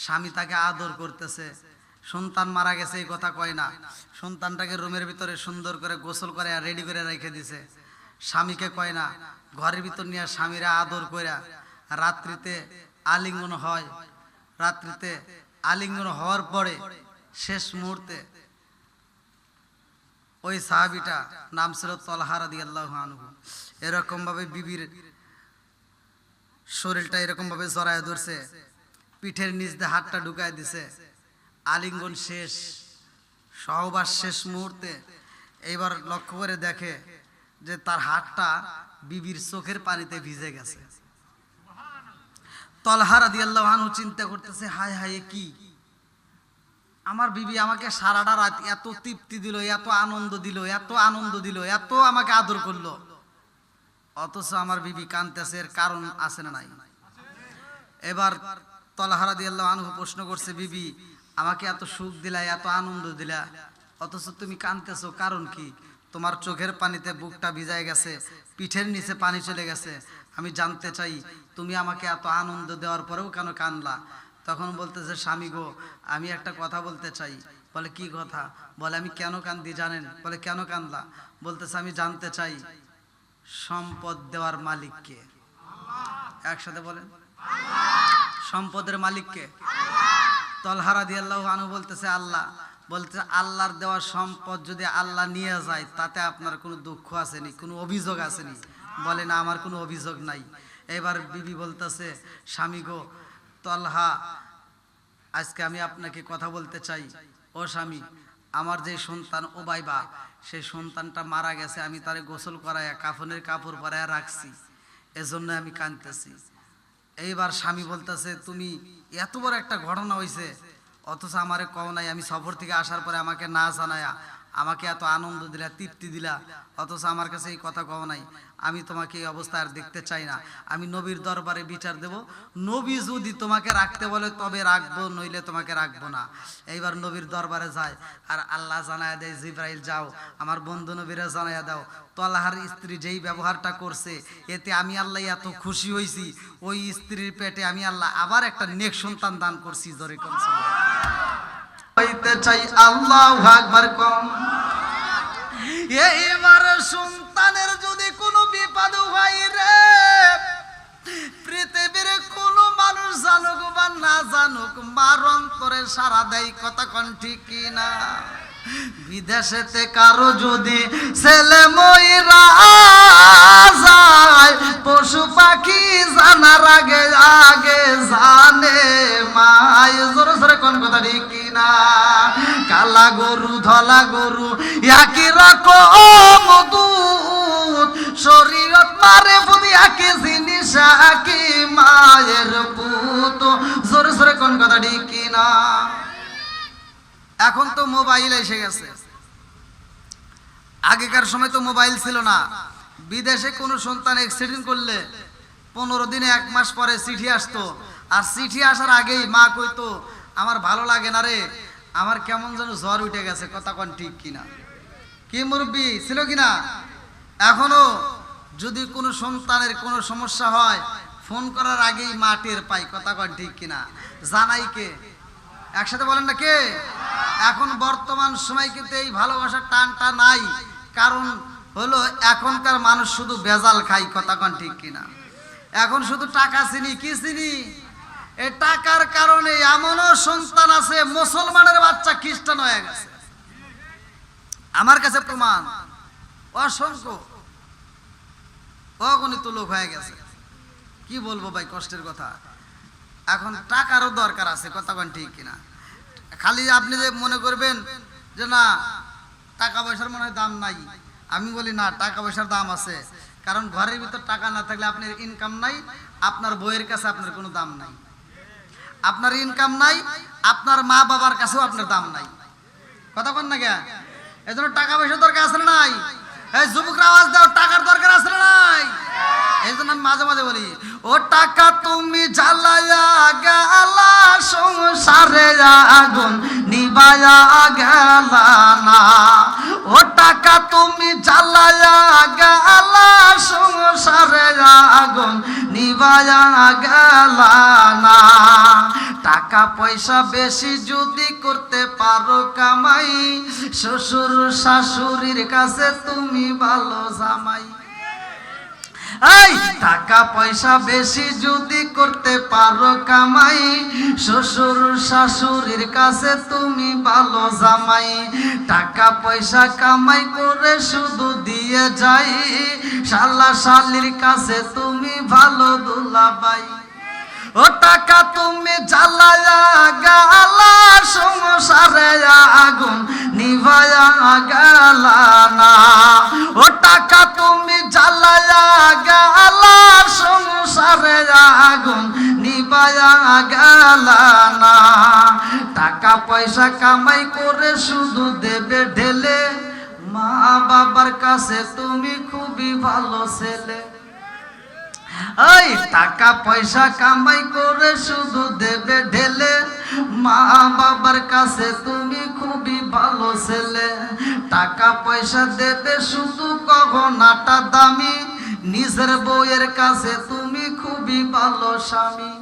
স্বামী তাকে আদর করতেছে, সন্তান মারা গেছে এই কথা কয় না, সন্তানটাকে রুমের ভিতরে সুন্দর করে গোসল করে আর রেডি করে রেখে দিছে। স্বামীকে কয় না, ঘরের ভিতর নিয়ে স্বামীরা আদর কইরা রাত্রিতে আলিঙ্গন হয়। রাত্রিতে আলিঙ্গন হওয়ার পরে শেষ মুহূর্তে ওই সাহাবীটা নাম ছিল তলহা রাদিয়াল্লাহু আনহু, এরকম ভাবে বিবির শরীরটা এরকম ভাবে জড়ায় ধরছে, পিঠের নিচ দিয়ে হাতটা ঢুকায় দিছে। আলিঙ্গন শেষ, সহবাস শেষ মুহূর্তে এইবার লক্ষ্য করে দেখে যে তার হাতটা বিবির চোখের পানিতে ভিজে গেছে। তলহা রাদিয়াল্লাহু আনহু চিন্তা করতেছে, হায় হায় কি, আমার বিবি আমাকে সারাটা রাত এত তৃপ্তি দিল, এত আনন্দ দিল, এত আনন্দ দিল, এত আমাকে আদর করলো, অথচ আমার বিবি কাঁদতেছে, এর কারণ আছে না নাই? এবার তলহা রাদিয়াল্লাহু আনহু প্রশ্ন করছে, বিবি আমাকে এত সুখ দিলা, এত আনন্দ দিলা, অথচ তুমি কাঁদতেছো, কারণ কি? তোমার চোখের পানিতে বুকটা ভিজায় গেছে, পিঠের নিচে পানি চলে গেছে, আমি জানতে চাই তুমি আমাকে এত আনন্দ দেওয়ার পরেও কেন কাঁদলা? তখন বলতেছে, স্বামী গো আমি একটা কথা বলতে চাই। বলে কি কথা? বলে আমি কেন কান্দি জানেন? বলে কেন কান্দলা? বলতেছে আমি জানতে চাই সম্পদ দেওয়ার মালিক কে? একসাথে বলেন, সম্পদের মালিক কে? তলহা রাদিয়াল্লাহু আনহু বলতেছে আল্লাহ। বলতেছে আল্লাহর দেওয়া সম্পদ যদি আল্লাহ নিয়ে যায় তাতে আপনার কোনো দুঃখ আসেনি, কোনো অভিযোগ আসেনি? বলে না, আমার কোনো অভিযোগ নাই। এবার বিবি বলতেছে, স্বামী গো তলহা আজকে আমি আপনাকে কথা বলতে চাই। ও স্বামী, আমার যে সন্তান ওবাইবা, সেই সন্তানটা মারা গেছে, আমি তারে গোসল করাইয়া কাফনের কাপড় পরাইয়া রাখছি, এজন্য আমি কাঁদতেছি। এইবার স্বামী বলতেছে, তুমি এত বড় একটা ঘটনা হয়েছে অথচ আমারে কও নাই, আমি সফর থেকে আসার পরে আমাকে না জানায়া আমাকে এত আনন্দ দিলা, তৃপ্তি দিলা, অথচ আমার কাছে এই কথা কও নাই। আমি তোমাকে এই অবস্থা আর দেখতে চাই না, আমি নবীর দরবারে বিচার দেব, নবী যদি তোমাকে রাখতে বলে তবে রাখবো, নইলে তোমাকে রাখবো না। এইবার নবীর দরবারে যায় আর আল্লাহ জানায়া দেয়, জিবরাইল যাও আমার বন্ধু নবীরা জানায়া দাও তলহার স্ত্রী যেই ব্যবহারটা করছে এতে আমি আল্লাহ এত খুশি হয়েছি, ওই স্ত্রীর পেটে আমি আল্লাহ আবার একটা নেক সন্তান দান করছি। জোরে করছি হইতে চাই আল্লাহু আকবার কম। এইবার সন্তানের যদি কোনো বিপদ হয় রে, পৃথিবীর কোনো মানুষ জানুক বা না জানুক, মার অন্তরে সারা দেয়, কথা কোন ঠিক কিনা? বিদেশেতে কারো যদি ছেলে মইরা যায়, পশু পাখি জানার আগে আগে জানে মাই। জোরে জোরে কোন কথা ঠিক কিনা? কালা গরু ধলা গরু একই রকম দুধ, শরীরত মারে বুঝি একই জিনিস, একই মায়ের পুত। জোরে জোরে কোন কথা ঠিক কিনা? এখন তো মোবাইল এসে গেছে, আগেকার সময় তো মোবাইল ছিল না। বিদেশে কোনো সন্তান অ্যাক্সিডেন্ট করলে 15 দিনে 1 মাস পরে চিঠি আসতো, আর চিঠি আসার আগেই মা কইতো আমার ভালো লাগে না রে, আমার কেমন যেন জ্বর উঠে গেছে, কথা কোন ঠিক কিনা? কি মুরব্বি ছিল কিনা? এখনো যদি কোনো সন্তানের কোনো সমস্যা হয় ফোন করার আগেই মা টের পাই, কথা কোন ঠিক কিনা? জানাই কে? একসাথে বলেন না কে? এখন বর্তমান সময় কিন্তু এই ভালোবাসার টানটা নাই, কারণ হলো এখনকার মানুষ শুধু বেজাল খাই, কথা কোন ঠিক কিনা? এখন শুধু টাকা চিনি, কি চিনি? এই টাকার কারণে এমনও সন্তান আছে মুসলমানের বাচ্চা খ্রিস্টান হয়ে গেছে, আমার কাছে প্রমাণ অসংখ্য, অগণিত লোক হয়ে গেছে। কি বলবো ভাই, কষ্টের কথা। এখন টাকারও দরকার আছে, কথা কোন ঠিক কিনা? খালি আপনি যে মনে করবেন যে না টাকা পয়সার মনে হয় দাম নাই, আমি বলি না, টাকা পয়সার দাম আছে। কারণ ঘরের ভিতর টাকা না থাকলে আপনার ইনকাম নাই, আপনার বইয়ের কাছে আপনার কোনো দাম নাই, আপনার ইনকাম নাই, আপনার মা বাবার কাছেও আপনার দাম নাই, কথা বল না কে? এই জন্য টাকা পয়সার দরকার আছে না নাই? এই যুবকরা আওয়াজ দাও, টাকার দরকার আছে না নাই? এই জন্য আমি মাঝে মাঝে বলি, ও টাকা তুমি জ্বালায়া গেলা, সংসারে আগুন নিবায়া গেলা না। ও টাকা তুমি জ্বালায়া গেলা, সংসারে আগুন নিবায়া গেলা না। টাকা পয়সা বেশি যদি করতে পারো কামাই, শ্বশুর শাশুড়ির কাছে তুমি ভালো জামাই। এই টাকা পয়সা বেশি যদি করতে পারো কামাই, শ্বশুর শাশুড়ির কাছে তুমি ভালো জামাই। টাকা পয়সা কামাই করে শুধু দিয়ে যাই, শালা শালির কাছে তুমি ভালো দুলাভাই। ও টাকা তুমি জ্বালায়া গালা, সংসারে আগুন নিভায়া গালা না। ও টাকা তুমি জ্বালায়া গালা, সংসারে আগুন নিভায়া গালা না। টাকা পয়সা কামাই করে শুধু দেবে ঢেলে, মা বাবার কাছে তুমি খুবই ভালো ছেলে। এই টাকা পয়সা কামাই করে শুধু দেবে ঢেলে, মা বাবার কাছে তুমি খুবই ভালো ছেলে। টাকা পয়সা দেবে শুধু গহনাটা দামি, নিজের বউয়ের কাছে তুমি খুবই ভালো স্বামী।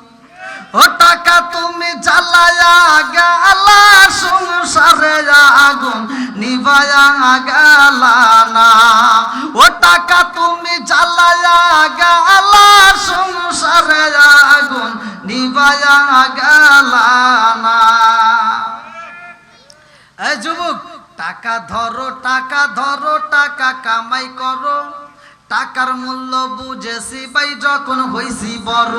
ও টাকা তুমি জ্বালায়া গালা, সংসারে আগুন নিভায়া গালা না। ও টাকা তুমি জ্বালায়া গালা, সংসারে আগুন নিভায়া গালা না। এই যুবক, টাকা ধরো টাকা ধরো, টাকা কামাই করো। টাকার মূল্য বুঝেছি ভাই যখন হইছি বড়।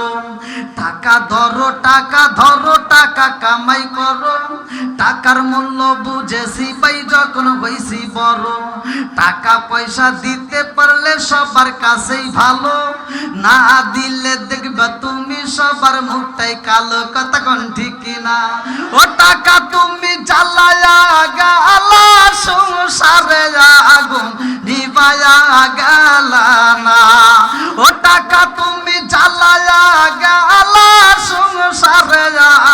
টাকা ধরো টাকা ধরো, টাকা কামাই করো। টাকার মূল্য বুঝেছি ভাই যখন হইছি বড়। টাকা পয়সা দিতে পারলে সবার কাছেই ভালো, না দিলে দেখবা তুমি সবার মুখটাই কালো। কথা কোন ঠিক কিনা? ও টাকা তুমি জ্বালায়া গালা, সংসারে আগুন নিভায়া গালা না। ও টাকা তুমি জ্বালায়া গালা, সংসারে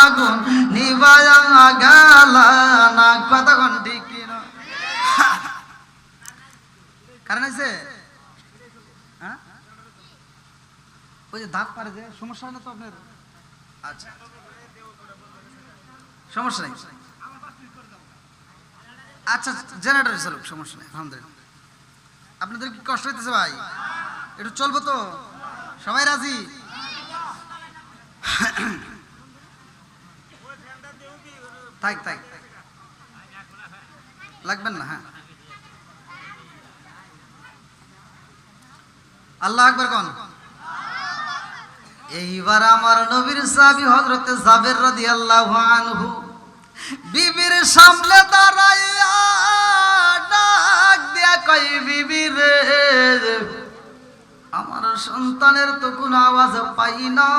আগুন নিভায়া গালা না। কথা কোন ঠিক কিনা? কারণ আছে ওই যে ধাপ পারে যে সমস্যা হয় না তো আপনার? আচ্ছা সমস্যা নেই। আচ্ছা জেনারেটর চালুক, সমস্যা নেই আলহামদুলিল্লাহ। আপনাদের কি কষ্ট হইতেছে ভাই? একটু চলবো তো? সবাই রাজি? থাক থাক, লাগবেন না। হ্যাঁ আল্লাহ আকবার কোন। এইবার আমার নবীর সাহাবী হযরত জাবের রাদিয়াল্লাহু আনহু বিবির সামনে দাঁড়াইয়া ডাক দিয়া কই, বিবি রে আমার সন্তানের তো কোনো আওয়াজ পাই না,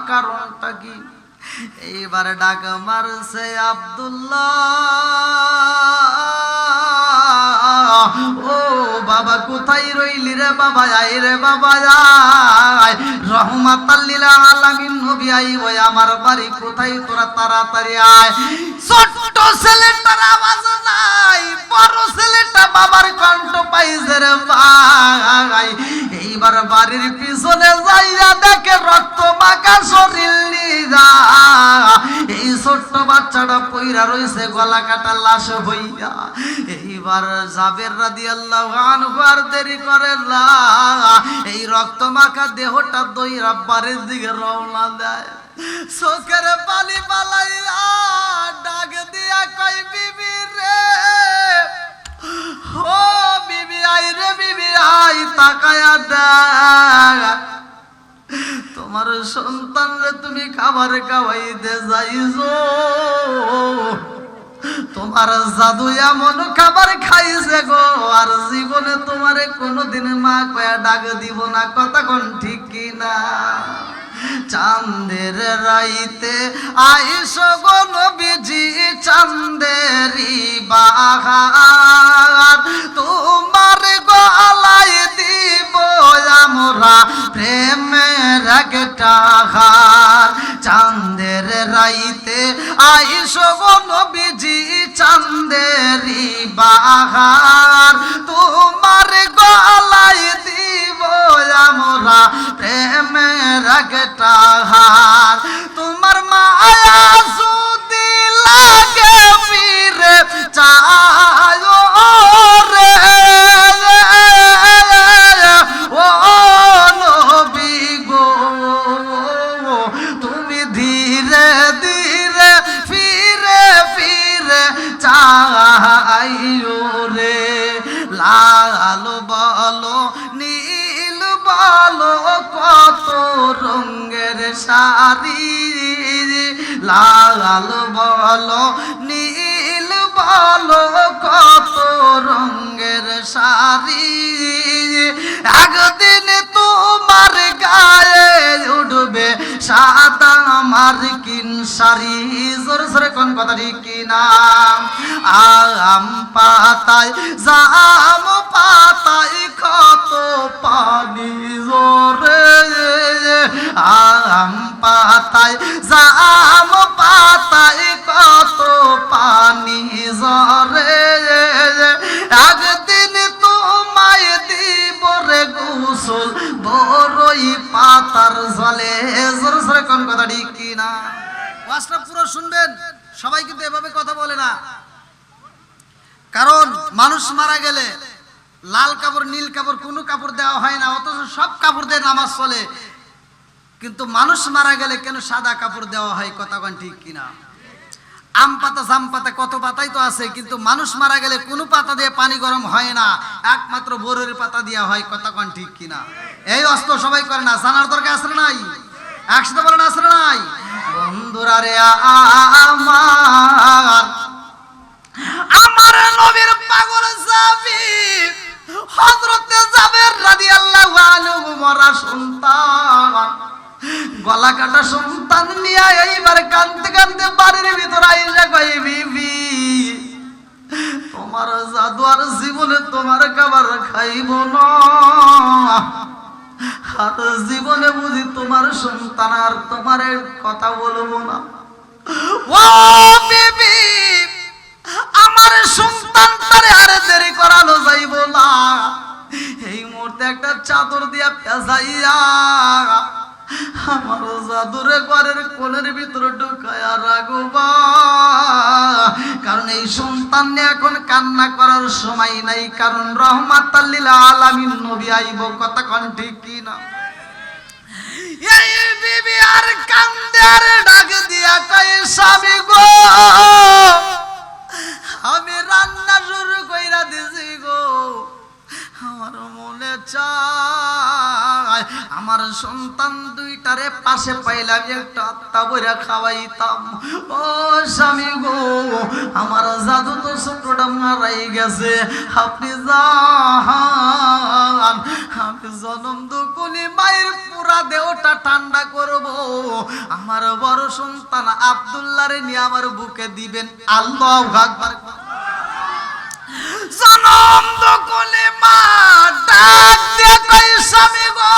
কারণটা কি? এইবার ডাক মারছে আব্দুল্লাহ, ও বাবা কোথায় রইলি রে বাবা? আয় রে বাবা আয়, রহমাতাল লিল আলামিন নবী আই ওই আমার বাড়ি কোথায়, তোরা তাড়াতাড়ি আয়। ছোট্ট ছেলেটার আওয়াজ নাই, বড় ছেলেটা বাবার কণ্ঠ পাইছে রে ভাই। এইবার বাড়ির পিছনে যাইয়া দেখে রক্ত মাখা শরীর নিয়া, এই ছোট্ট বাচ্চাটা পইরা রইছে গলা কাটা লাশ হইয়া। এইবার জাবের রাদিয়াল্লাহু আনহু আর দেরি করে না, এই রক্ত মাখা দেহটা দইরা বাড়ির দিকে রওনা দেয়। চোখের পানি পালাইয়া ডাক দিয়া কই, বিবি রে ও বিবি আই রে বিবি আই, তাকায়া দেখ তোমার সন্তান রে তুমি খাবার খাওয়াইতে যাইছো, তোমার জাদু এমন খাবার খাইছে গো, আর জীবনে তোমারে কোনোদিন মা কয়া ডাক দিব না। কথা কোন ঠিক কিনা? চাঁদের রাইতে আইসো গো নবীজি, চাঁদেরি বাহার তোমার গলায় দিব আমরা প্রেমের একটা হার। চাঁদের রাইতে আইসো গো নবীজি, চাঁদেরি বাহার তোমার গলায় দিব আমরা প্রেমের একটা হার। তোমার মায়া কত রঙের শাড়ি, লাল বলো নীল বলো কত রঙের শাড়ি, একদিন তোমার গায়ে উঠবে সাদা মার্কিন শাড়ি। জোরে জোরে কোন কথা ঠিক কিনা? আম পাতায় জাম পাতায় কত পানি জোরে, আম পাতায় জাম পাতায় কত পানি জরে, একদিন তোমায় দিব রে গোসল বড়ই পাতার জলে। জোরে জোরে কোন কথা ঠিক কিনা? ওয়াজটা পুরো শুনবেন, সবাই কিন্তু এভাবে কথা বলে না। কারণ মানুষ মারা গেলে লাল কাপড় নীল কাপড় কোনো কাপড় দেওয়া হয় না, অথচ সব কাপড় দিয়ে নামাজ চলে। কিন্তু মানুষ মারা গেলে কেন সাদা কাপড় দেওয়া হয়? কথা কোন ঠিক কিনা? আম পাতা জাম পাতা কত পাতাই তো আছে, কিন্তু মানুষ মারা গেলে কোনো পাতা দিয়ে পানি গরম হয় না, একমাত্র বরের পাতা দেওয়া হয়। কথা কোন ঠিক কিনা? এই অস্ত্র সবাই করে না, জানার দরকার আছে না নাই? একসাথে বলেন আছে না নাই? বন্ধুরা রে আমার নবীর পাগল সাহাবী হযরত জাবের রাদিয়াল্লাহু আনহু মরা সন্তান, গলা কাটা সন্তান নিয়ে এইবার কাঁদতে কাঁদতে বাড়ির ভিতর আইসা কই, বিবি তোমার জাদু আর জীবনে তোমার খাবার খাইব না, আর জীবনে বুঝি তোমার সন্তান আর তোমার কথা বলবো না। ও বিবি আমার সন্তানটারে আর দেরি করানো যাইব না, এই মুহূর্তে একটা চাদর দিয়া পেঁচাইয়া আমার জাদুরে ঘরের কোণের ভিতরে ঢুকায়া রাখবা, কারণ এই সন্তান নিয়ে এখন কান্না করার সময় নাই, কারণ রহমাতাল লিল আলামিন নবী আইব। কথা কোন ঠিক কিনা? এই বিবি আর কান্দে আর ডাক দিয়া কই, স্বামী গো আমি রান্না শুরু কইরা দিছি গো, আমার মনে চায় আমার সন্তান দুইটারে পাশে পাইলাম একটা আত্মা বইরা খাওয়াইতাম। ও স্বামী গো আমার জাদু তো ছোটটা মারাই গেছে, আপনি যান, আমি জনম দুকুনি মায়ের পুরা দেহটা ঠান্ডা করব, আমার বড় সন্তান আব্দুল্লাহরে নিয়ে আমার বুকে দিবেন। আল্লাহু আকবার। জনম দুকুনি মা ডাক দিয়ে কই, স্বামী গো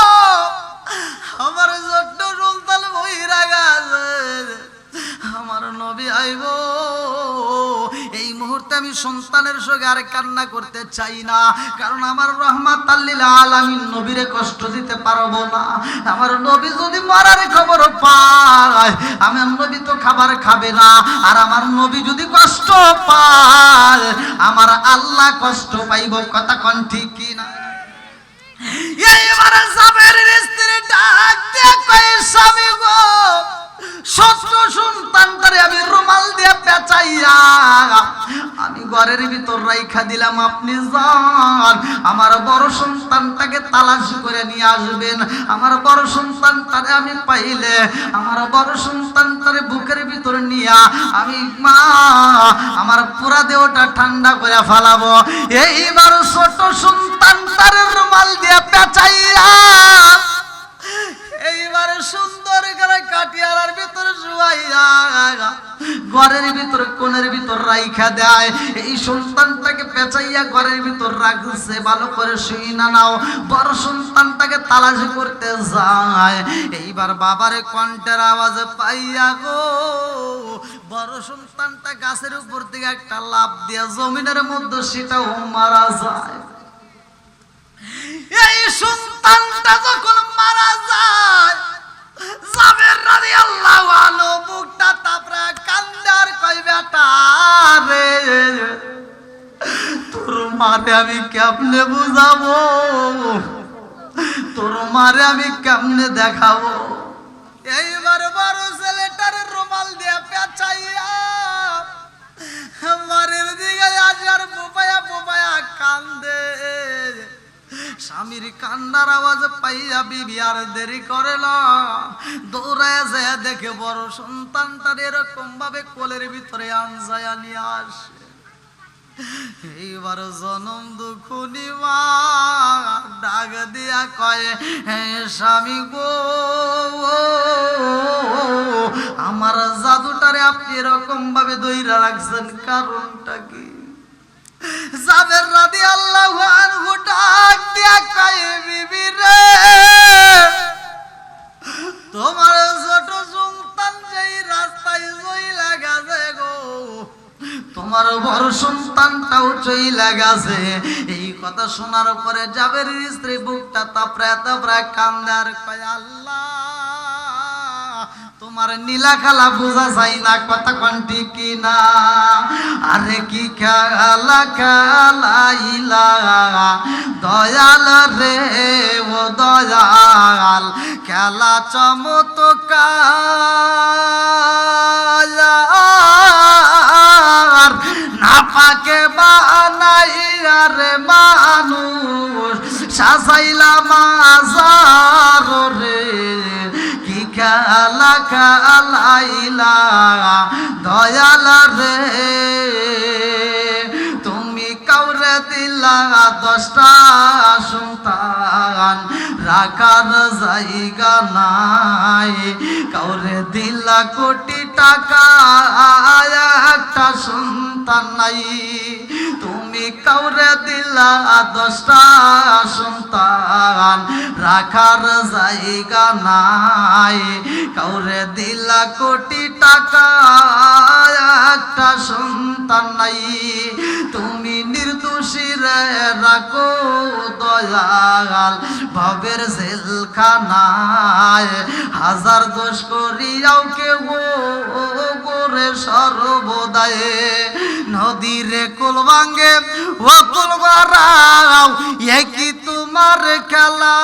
আমার ছোট্ট সন্তান বইরা গেছে, আমার নবী আইব। এই মুহূর্তে আমি সন্তানের সঙ্গে আর কান্না করতে চাই না, কারণ আমার রহমাতাল লিল আলামিন নবীরে কষ্ট দিতে পারবো না। আমার নবী যদি মরার খবর পায়, আমার নবী তো খাবার খাবে না, আর আমার নবী যদি কষ্ট পায় আমার আল্লাহ কষ্ট পাইব। কথা কোন ঠিক কিনা? এইবার জাবেরের স্ত্রী ডাক দিয়ে কয়, স্বামী গো ছোট্ট সন্তানটারে আমি রুমাল দিয়ে পেঁচাইয়া আমি ঘরের ভিতর রাইখা দিলাম, আপনি যান আমার বড় সন্তানটাকে তালাশ করে নিয়ে আসবেন। আমার বড় সন্তানটারে আমি পাইলে আমার বড় সন্তানটারে বুকের ভিতর নিয়া আমি মা আমার পুরা দেহটা ঠান্ডা করে ফেলাবো। এইবার ছোট সন্তানটারে রুমাল দিয়ে পেঁচাইয়া এইবারে সুন্দর করে কাটিয়ালার ভিতরে শুয়াইয়া ঘরের ভিতরে কোণের ভিতর রাইখা দেয়। এই সন্তানটাকে পেঁচাইয়া ঘরের ভিতর রাখছে, ভালো করে শুই না নাও। বড় সন্তানটাকে তালাশ করতে যায়, এইবার বাবারে কণ্ঠের আওয়াজ পাইয়া গো বড় সন্তানটা গাছের উপর থেকে একটা লাফ দিয়া জমিনের মধ্যে সেটাও মারা যায়। এই সন্তানটা যখন মারা যায়, জাবের রাদিয়াল্লাহু আনহু বুকটা তাপরা কান্দার কই, বেটা রে তোর মারে আমি কেমনে বুঝাবো, তোর মারে আমি কেমনে দেখাবো। এইবার বড় ছেলেটার রুমাল দিয়ে পেঁচাইয়া মারের দিকে আসার বুপায়া বুপায়া কান্দে। স্বামীর কান্নার আওয়াজ পাইয়া বিবি আর দেরি করে না, দৌড়ায় যায় দেখে বড় সন্তানটার এরকম ভাবে কোলের ভিতরে আনজায়া নিয়ে আসে। এইবার জনম দুঃখুনি মা ডাক দিয়া কয়, হ্যাঁ স্বামী গো, আমার জাদুটারে আপনি এরকম ভাবে দইরা রাখছেন, কারণটা কি? জাবের রাদিয়াল্লাহু আনহু ডাক দিয়া কয়, বিবি রে, তোমার ছোট সন্তান যেই রাস্তায় চইলা গেছে গো, তোমার বড় সন্তানটাও চইলা গেছে। এই কথা শোনার পরে জাবেরের স্ত্রী বুকটা তাপড়া তাপড়া কান্দে আর কয়, আল্লাহ তোমার নীলা খালা বোঝা যায় না, কথা কোন ঠিক কি না? আরে কি খালা খালাইলা দয়াল রে, ও দয়াল খেলা চমৎকার না পাকে বানাইয়া রে মানুষ সাজাইলা মাজার রে, কি খেলা খেলাইলা দয়াল রে, তুমি কাউরে দিলা 10টা সন্তান রাখার জায়গা নাই, কাউরে দিলা কোটি টাকা একটা সন্তান নাই, তুমি কাউরে দিলা 10টা সন্তান রাখার জায়গা নাই, কাউরে দিলা কোটি টাকা একটা সন্তান নাই, তুমি নির্দোষী রে রাখো দয়াল ভবের জেলখানায়, হাজার দোষ করিয়াও কেউ গোরে সর্বদায়, নদীরে কুল ভাঙ্গে ও কুল গড়াও, কি তোমার খেলা?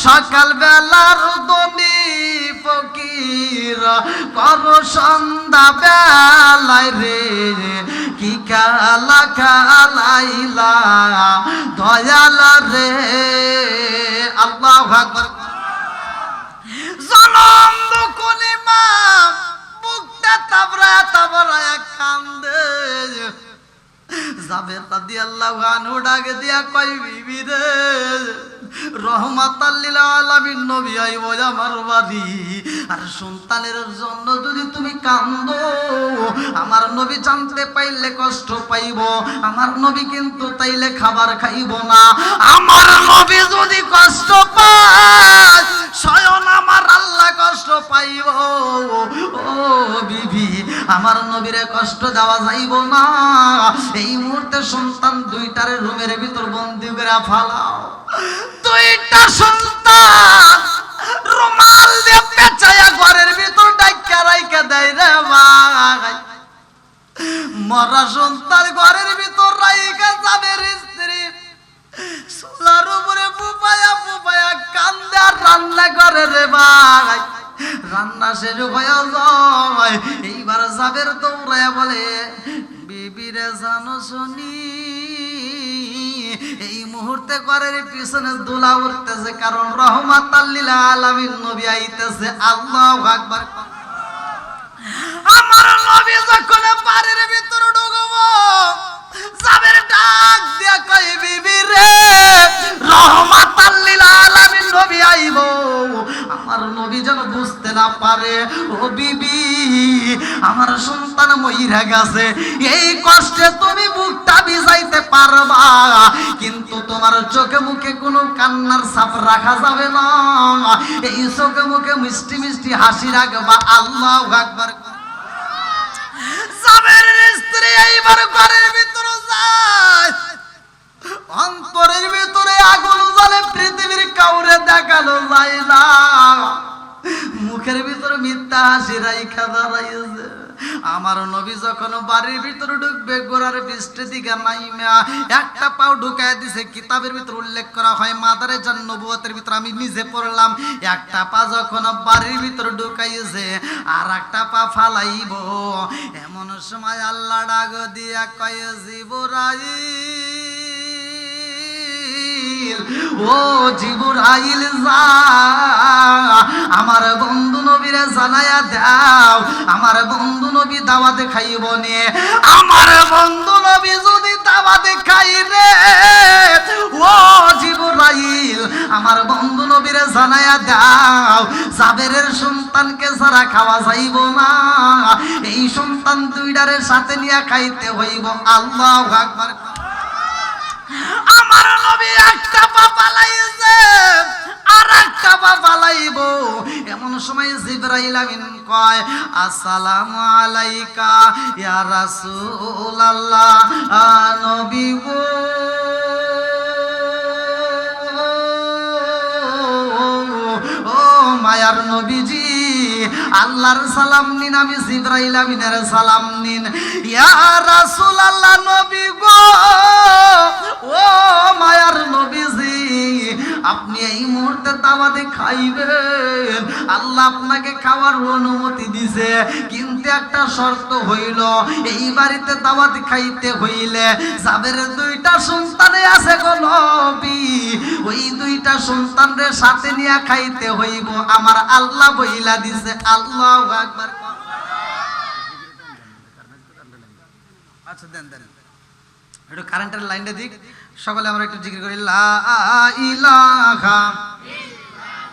সকাল বেলার দনি ফকির করো সন্ধ্যা বেলায় রে, কি খেলা খেলাইলা দয়াল রে। আল্লাহু আকবার। জনম দুঃখুনি মা বুকটা তাবড়া তাবড়া কান্দে। জাবের রাদিয়াল্লাহু আনহু ডাক দিয়া কয়, বিবি রে, রহমাতাল লিল আলামিন নবী আইব আমার বাড়ি, আর সন্তানের জন্য যদি তুমি কান্দো, আমার নবী জানতে পাইলে কষ্ট পাইব, আমার নবী কিন্তু তাইলে খাবার খাইব না, আমার নবী যদি কষ্ট পায় স্বয়ং আমার আল্লাহ কষ্ট পাইব। ও বিবি, আমার নবীরে কষ্ট দেওয়া যাইব না, এই মুহূর্তে সন্তান দুইটারে রুমের ভিতর বন্দি করে ফালাও। দুইটা সন্তান রুমাল দিয়ে পেঁচাইয়া ঘরের ভিতর ডাইকা রাইকা দেয় রে ভাই। মরা সন্তান ঘরের ভিতর রাইকা জাবের স্ত্রী চুলার উপরে ফুপায়া ফুপায়া কান্দে আর রান্না করে রে ভাই। রান্না শেষ হয়ে যায়, এইবার জাবের দৌড়ায়া বলে, বিবিরে জানো শুনি এই মুহূর্তে ঘরের পিছনে দোলা উঠতেছে, কারণ রহমাতাল লিল আলামিন নবী আইতেছে। আল্লাহু আকবার। আমার নবী যখন বাড়ির ভিতর ঢুকবো, জাবের ডাক দিয়া কই, বিবি রে, রহমাতাল লিল আলামিন নবী আইব, আমার নবী যেন বুঝতে না পারে। ও বিবি, আমার সন্তান মইরা গেছে, এই কষ্টে তুমি বুকটা ভিজাইতে পারবা, কিন্তু তোমার চোখে মুখে কোনো কান্নার ছাপ রাখা যাবে না, এই চোখে মুখে মিষ্টি মিষ্টি হাসি রাখবা। আল্লাহু আকবার। জাবেরের স্ত্রী এইবার ঘরের ভিতরে যায়, অন্তরের ভিতরে আগুন জ্বলে, পৃথিবীর কাউরে দেখানো যায় না, মুখের ভিতরে মিথ্যা হাসি রাইখা দাঁড়াইছে। আমার নবী যখন বাড়ির ভিতরে ঢুকবে গোড়ার বৃষ্টি দিকে নাইমা একটা পাও ঢুকায় দিছে। কিতাবের ভিতর উল্লেখ করা হয় মাদারে জান নবুয়তের ভিতর আমি নিজে পড়লাম, একটা পা যখন বাড়ির ভিতর ঢুকাইছে আর একটা পা ফালাইব, এমন সময় আল্লাহ ডাক দিয়া কয় জিবরাইল, ও জিবরাইল যা আমার বন্ধু নবীরে জানায়া দাও, আমার বন্ধু নবী দাওয়াতে খাইব নে। আমার বন্ধু নবী যদি দাওয়াতে খাই রে, ও জিবরাইল আমার বন্ধু নবীরে জানায়া দাও জাবেরের সন্তানকে ছাড়া খাওয়া যাইব না, এই সন্তান দুইটারে সাথে নিয়ে খাইতে হইব। আল্লাহু আকবার। আমার নবী একটা পা পালাইছে আর একটা পা পালাইব, এমন সময় জিবরাইল আমিন কয় আসসালামু আলাইকা ইয়া রাসূলুল্লাহ, নবী গো ও মায়ার নবীজি আল্লাহর সালাম নিন, আমি জিবরাইল আমিনের সালাম নিন। ইয়া রাসূলুল্লাহ নবী গো ও মায়ার নবীজি আপনি এই মুহূর্তে দাওয়াতে খাইবেন, আল্লাহ আপনাকে খাওয়ার অনুমতি দিছে, কিন্তু একটা শর্ত হইল এই বাড়িতে দাওয়াতে খাইতে হইলে জাবেরের দুইটা সন্তানে আছে গো নবী, ওই দুইটা সন্তানের সাথে নিয়ে খাইতে হইব, আমার আল্লাহ বইলা দিছে। আল্লাহু আকবার। আচ্ছা দেন দেন একটু কারেন্টের লাইনটা দিক, সকলে আমরা একটু জিকির করি লা ইলাহা ইল্লাল্লাহ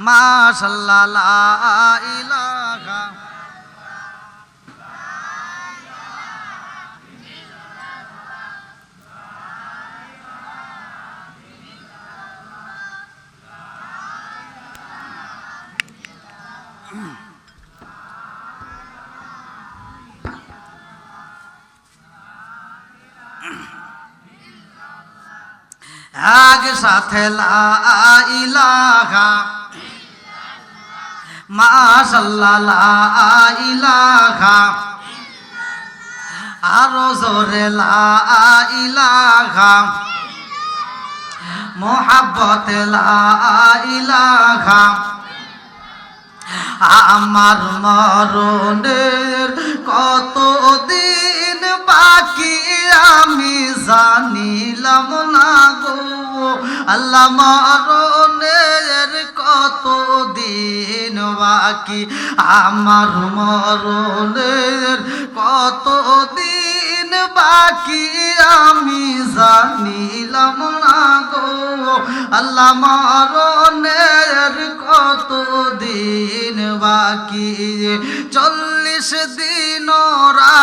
মাশাআল্লাহ লা ইলাহা এক সাথে লা ইলাহা মাশাআল্লাহ লা ইলাহা, আরো জোরে লা ইলাহা মোহাব্বত লা ইলাহা। আমার মরণের কত দিন বাকি আমি জানিলাম না গো আল্লাহ, মরণের কত দিন বাকি, আমার মরণের কত দিন বাকি আমি জানিলাম না গো আল্লাহ, মরণের কত দিন বাকি। 40 দিন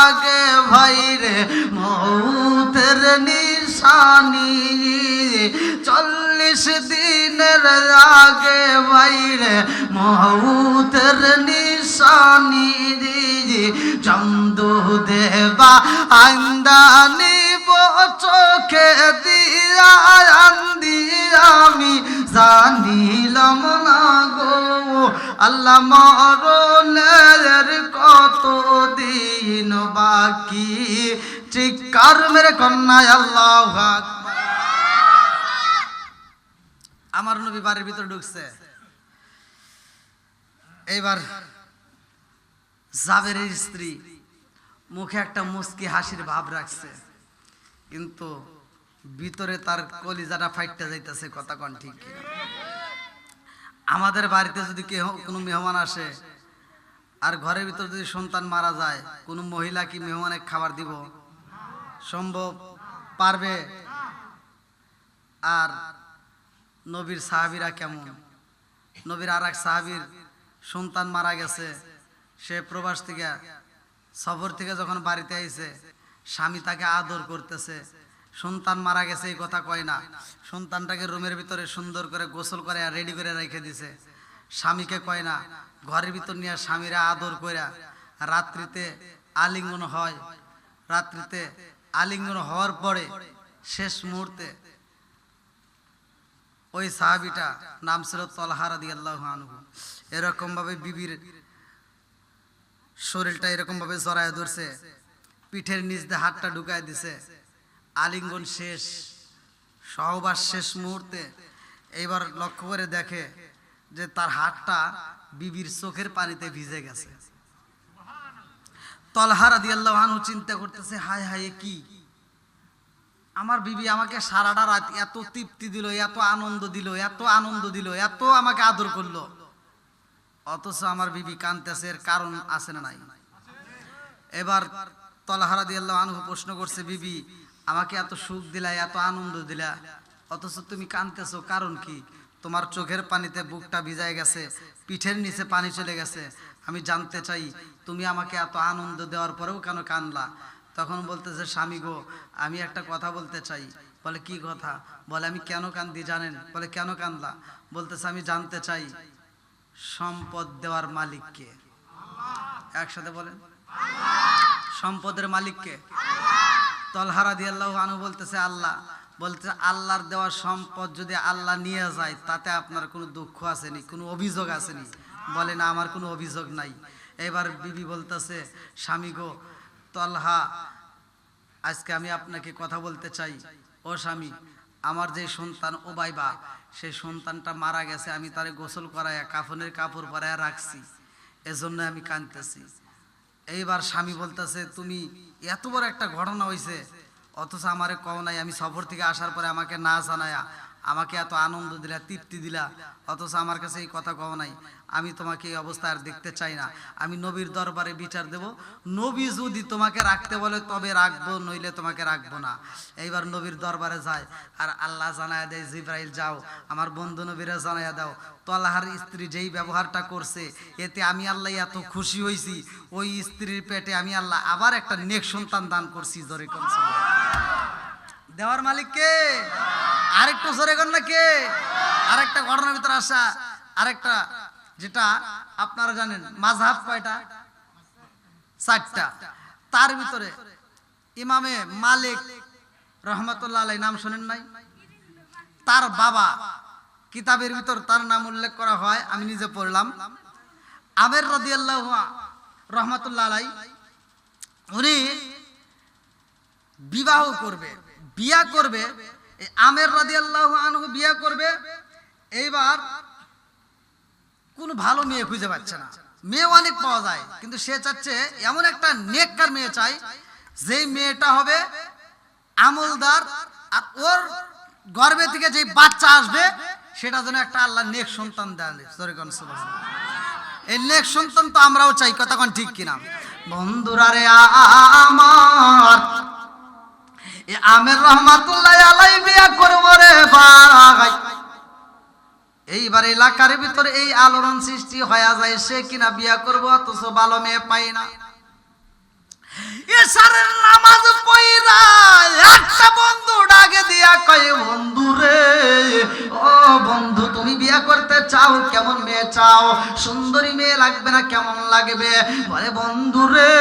আগে ভাইরে মৌতের নিশানি, 40 দিনের আগে ভাইরে মৌতের নিশানি, চন্দু দেবা আন্দানি চোখে দিয়া আন্দি আমি জানিলাম না গো আল্লাহ, মরণের কত দিন বাকি। চিৎকার মেরে কন্যায় আল্লাহু আকবার। আমার নবী বাড়ির ভিতরে ঢুকছে, এইবার জাবেরের স্ত্রী মুখে একটা মুস্কি হাসির ভাব রাখছে, কিন্তু ভিতরে তার কলিজাটা ফাইটটা যাইতেছে। কথা কোন ঠিক কিনা? আমাদের বাড়িতে যদি কেউ কোনো মেহমান আসে আর ঘরের ভিতরে যদি সন্তান মারা যায়, কোনো মহিলা কি মেহমানে খাবার দিব সম্ভব? পারবে? আর নবীর সাহাবীরা কেমন? নবীর আর এক সাহাবীর সন্তান মারা গেছে, সে প্রবাস থেকে সফর থেকে যখন বাড়িতে আইছে স্বামী তাকে আদর করতেছে, সন্তান মারা গেছে এই কথা কয় না, সন্তানটাকে রুমের ভিতরে সুন্দর করে গোসল করে রেডি করে রেখে দিছে, স্বামীকে কয় না, ঘরের ভিতর নিয়ে স্বামীরা আদর করে রাত্রিতে আলিঙ্গন হয়। রাত্রিতে আলিঙ্গন হওয়ার পরে শেষ মুহূর্তে ওই সাহাবীটা নাম ছিল তলহা রাদিয়াল্লাহু আনহু, এরকম ভাবে বিবির শরীরটা এরকম ভাবে জড়ায় ধরছে, পিঠের নিচ দিয়ে হাতটা ঢুকায় দিছে, আলিঙ্গন শেষ, সহবাস শেষ মুহূর্তে। এইবার লক্ষ্য করে দেখে যে তার হাতটা বিবির চোখের পানিতে ভিজে গেছে। তলহা রাদিয়াল্লাহু আনহু চিন্তা করতেছে, হায় হায় কি, আমার বিবি আমাকে সারাটা রাত এত তৃপ্তি দিল, এত আনন্দ দিল, এত আনন্দ দিল, এত আমাকে আদর করলো, অথচ আমার বিবি কাঁদতেছে, এর কারণ আছে না নাই? এবার তলহা রাদিয়াল্লাহু আনহু প্রশ্ন করছে, বিবি আমাকে এত সুখ দিলা, এত আনন্দ দিলা, অথচ তুমি কাঁদতেছো, কারণ কি? তোমার চোখের পানিতে বুকটা ভিজায় গেছে, পিঠের নিচে পানি চলে গেছে, আমি জানতে চাই তুমি আমাকে এত আনন্দ দেওয়ার পরেও কেন কাঁদলা? তখন বলতেছে, স্বামী গো, আমি একটা কথা বলতে চাই। বলে কি কথা? বলে আমি কেন কান্দি জানেন? বলে কেন কান্দলা? বলতেছে আমি জানতে চাই সম্পদ দেওয়ার মালিক কে? একসাথে বলেন, সম্পদের মালিক কে? তলহা রাদিয়াল্লাহু আনহু বলতেছে আল্লাহ। বলতে আল্লাহর দেওয়া সম্পদ যদি আল্লাহ নিয়ে যায় তাতে আপনার কোনো দুঃখ আসেনি, কোনো অভিযোগ আসেনি? বলে না, আমার কোনো অভিযোগ নাই। এবার বিবি বলতেছে, স্বামী গো, তলহা আজকে আমি আপনাকে কথা বলতে চাই। ও স্বামী, আমার যে সন্তান ওবাইবা, সেই সন্তানটা মারা গেছে, আমি তারে গোসল করায়া কাফনের কাপড় পরায়া রাখছি, এজন্য আমি কাঁদতেছি। এইবার স্বামী বলতেছে, তুমি এত বড় একটা ঘটনা হয়েছে অথচ আমারে কও নাই, আমি সফর থেকে আসার পরে আমাকে না জানায়া আমাকে এত আনন্দ দিলা, তৃপ্তি দিলা, অথচ আমার কাছে এই কথা কও নাই। আমি তোমাকে এই অবস্থা আর দেখতে চাই না, আমি নবীর দরবারে বিচার দেব, নবী যদি তোমাকে রাখতে বলে তবে রাখবো, নইলে তোমাকে রাখবো না। এইবার নবীর দরবারে যায় আর আল্লাহ জানায়া দেয়, জিবরাইল যাও আমার বন্ধু নবীরা জানায়া দাও, তলহার স্ত্রী যেই ব্যবহারটা করছে এতে আমি আল্লাহ এত খুশি হয়েছি, ওই স্ত্রীর পেটে আমি আল্লাহ আবার একটা নেক সন্তান দান করছি। জোরে করছি, দেওয়ার মালিক কে? আরেকটু জোরে কর না কে? আরেকটা ঘটনার ভিতরে আসা, আরেকটা যেটা আপনারা জানেন, মাযহাব কয়টা? 4টা। তার ভিতরে ইমামে মালিক রহমাতুল্লাহ আলাইহি নাম শুনেন নাই? তার বাবা, কিতাবের ভিতর তার নাম উল্লেখ করা হয়, আমি নিজে পড়লাম। আমের রাদিয়াল্লাহু রহমাতুল্লাহ আলাইহি, উনি বিবাহ করবে, বিয়া করবে, আমের রাদিয়াল্লাহু আনহু বিয়া করবে। এইবার কোনো ভালো মেয়ে খুঁজে পাচ্ছে না, মেয়ে অনেক পাওয়া যায়, কিন্তু সে চাচ্ছে এমন একটা নেককার মেয়ে চাই, যেই মেয়েটা হবে আমলদার, আর ওর গর্ভে থেকে যে বাচ্চা আসবে সেটা যেন একটা আল্লাহ নেক সন্তান দেন। এই নেক সন্তান তো আমরাও চাই, কথা কোন ঠিক কিনা? বন্ধুরা রে আমার, আমের রহমাতুল্লাহ আলাইহি বিয়া করব রে ভাই। এইবার এলাকার ভিতরে এই আলোড়ন সৃষ্টি হয়ে যায়, সে কিনা বিয়া করব অথচ ভালো মেয়ে পাই না। এশারের নামাজ পড়া একটা বন্ধু ডাকে দিয়া কয়, বন্ধু রে, ও বন্ধু তুমি বিয়া করতে চাও, কেমন মেয়ে চাও? সুন্দরী মেয়ে লাগবে না কেমন লাগবে? বলে বন্ধু রে,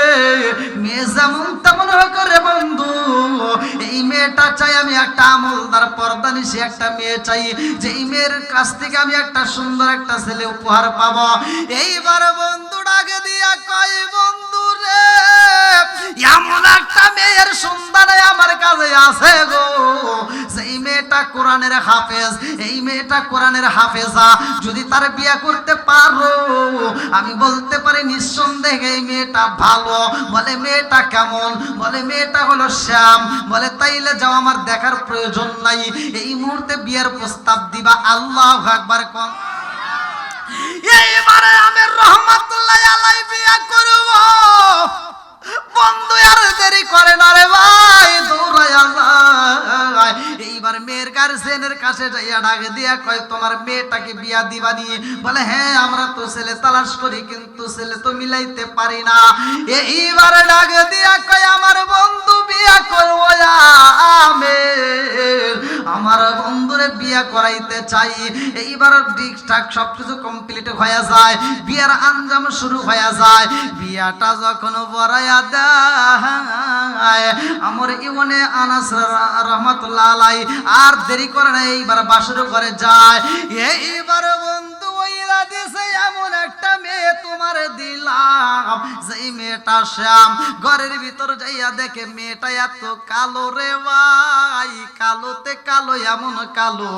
মেয়ে যেমন তেমন হোক রে বন্ধু, এই মেয়েটা চাই আমি একটা আমলদার পর্দানিশী একটা মেয়ে চাই, যেই মেয়ের কাছ থেকে আমি একটা সুন্দর একটা ছেলে উপহার পাবো। এইবার বন্ধু ডাকে দিয়া কয়, বন্ধু রে, এমন একটা মেয়ের সন্ধান আমার কাছে আছে গো, সেই মেয়েটা কোরআনের হাফেজ, এই মেয়েটা কোরআনের হাফেজা, যদি তার বিয়ে করতে পারো আমি বলতে পারি নিঃসন্দেহে এই মেয়েটা ভালো। বলে মেয়েটা কেমন? বলে মেয়েটা হলো শ্যাম। বলে তাইলে যাও, আমার দেখার প্রয়োজন নাই, এই মুহূর্তে বিয়ের প্রস্তাব দিবা। আল্লাহু আকবার কোন। এইবারে আমের রহমাতুল্লাহ আলাইহি বিয়ে করব। বন্ধু আর দেরি করে না রে ভাই, দৌড়ায়া যায়। এইবার মেয়ের গার্জিয়ানের কাছে যাইয়া ডাকে দিয়া কয়, তোমার মেয়েটাকে বিয়া দিবানি? বলে হ্যাঁ, আমরা তো ছেলে তালাশ করি কিন্তু ছেলে তো মিলাইতে পারি না। এইবারে ডাকে দিয়া কয়, আমার বন্ধু বিয়া করব, আমার বন্ধুরে বিয়া করাইতে চাই। এইবার ঠিকঠাক সবকিছু কমপ্লিট হয়ে যায়, বিয়ার আঞ্জাম শুরু হয়ে যায়। বিয়াটা যখন বরাইয়া দেয় আমার ইবনে আনাস রাহমাতুল্লাহ আলাইহি আর দেরি করে না, এইবার বাসর ঘরে যায়। এইবার বন্ধু ওইরা দিছে এমন একটা মেয়ে, তোমার করে দিলাম। যেই মেয়েটা শ্যাম ঘরের ভিতর যাইয়া দেখে মেয়েটা এত কালো রে ভাই, কালোতে কালো, এমন কালো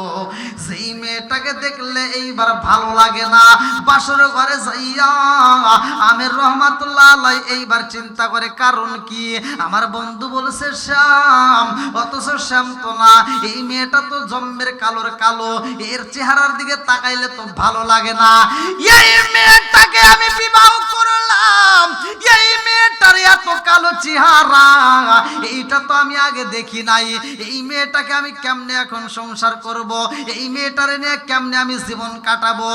যেই মেয়েটাকে দেখলে এইবার ভালো লাগে না। বাসর ঘরে যাইয়া আমির রহমাতুল্লাহ আলাইহি এইবার চিন্তা করে কারণ কি। আমার বন্ধু বলছে শ্যাম, অথচ শ্যাম তো না, এই মেয়েটা তো জম্মের কালোর কালো, এর চেহারার দিকে তাকাইলে তো ভালো লাগে না। এই মেয়েটাকে আমি বিবাহ করলাম, এই মেয়েটার এত কালো চেহারা এইটা তো আমি আগে দেখি নাই। এই মেয়েটাকে আমি কেমনে এখন সংসার করব, এই মেয়েটারে নিয়ে কেমনে আমি জীবন কাটাবো।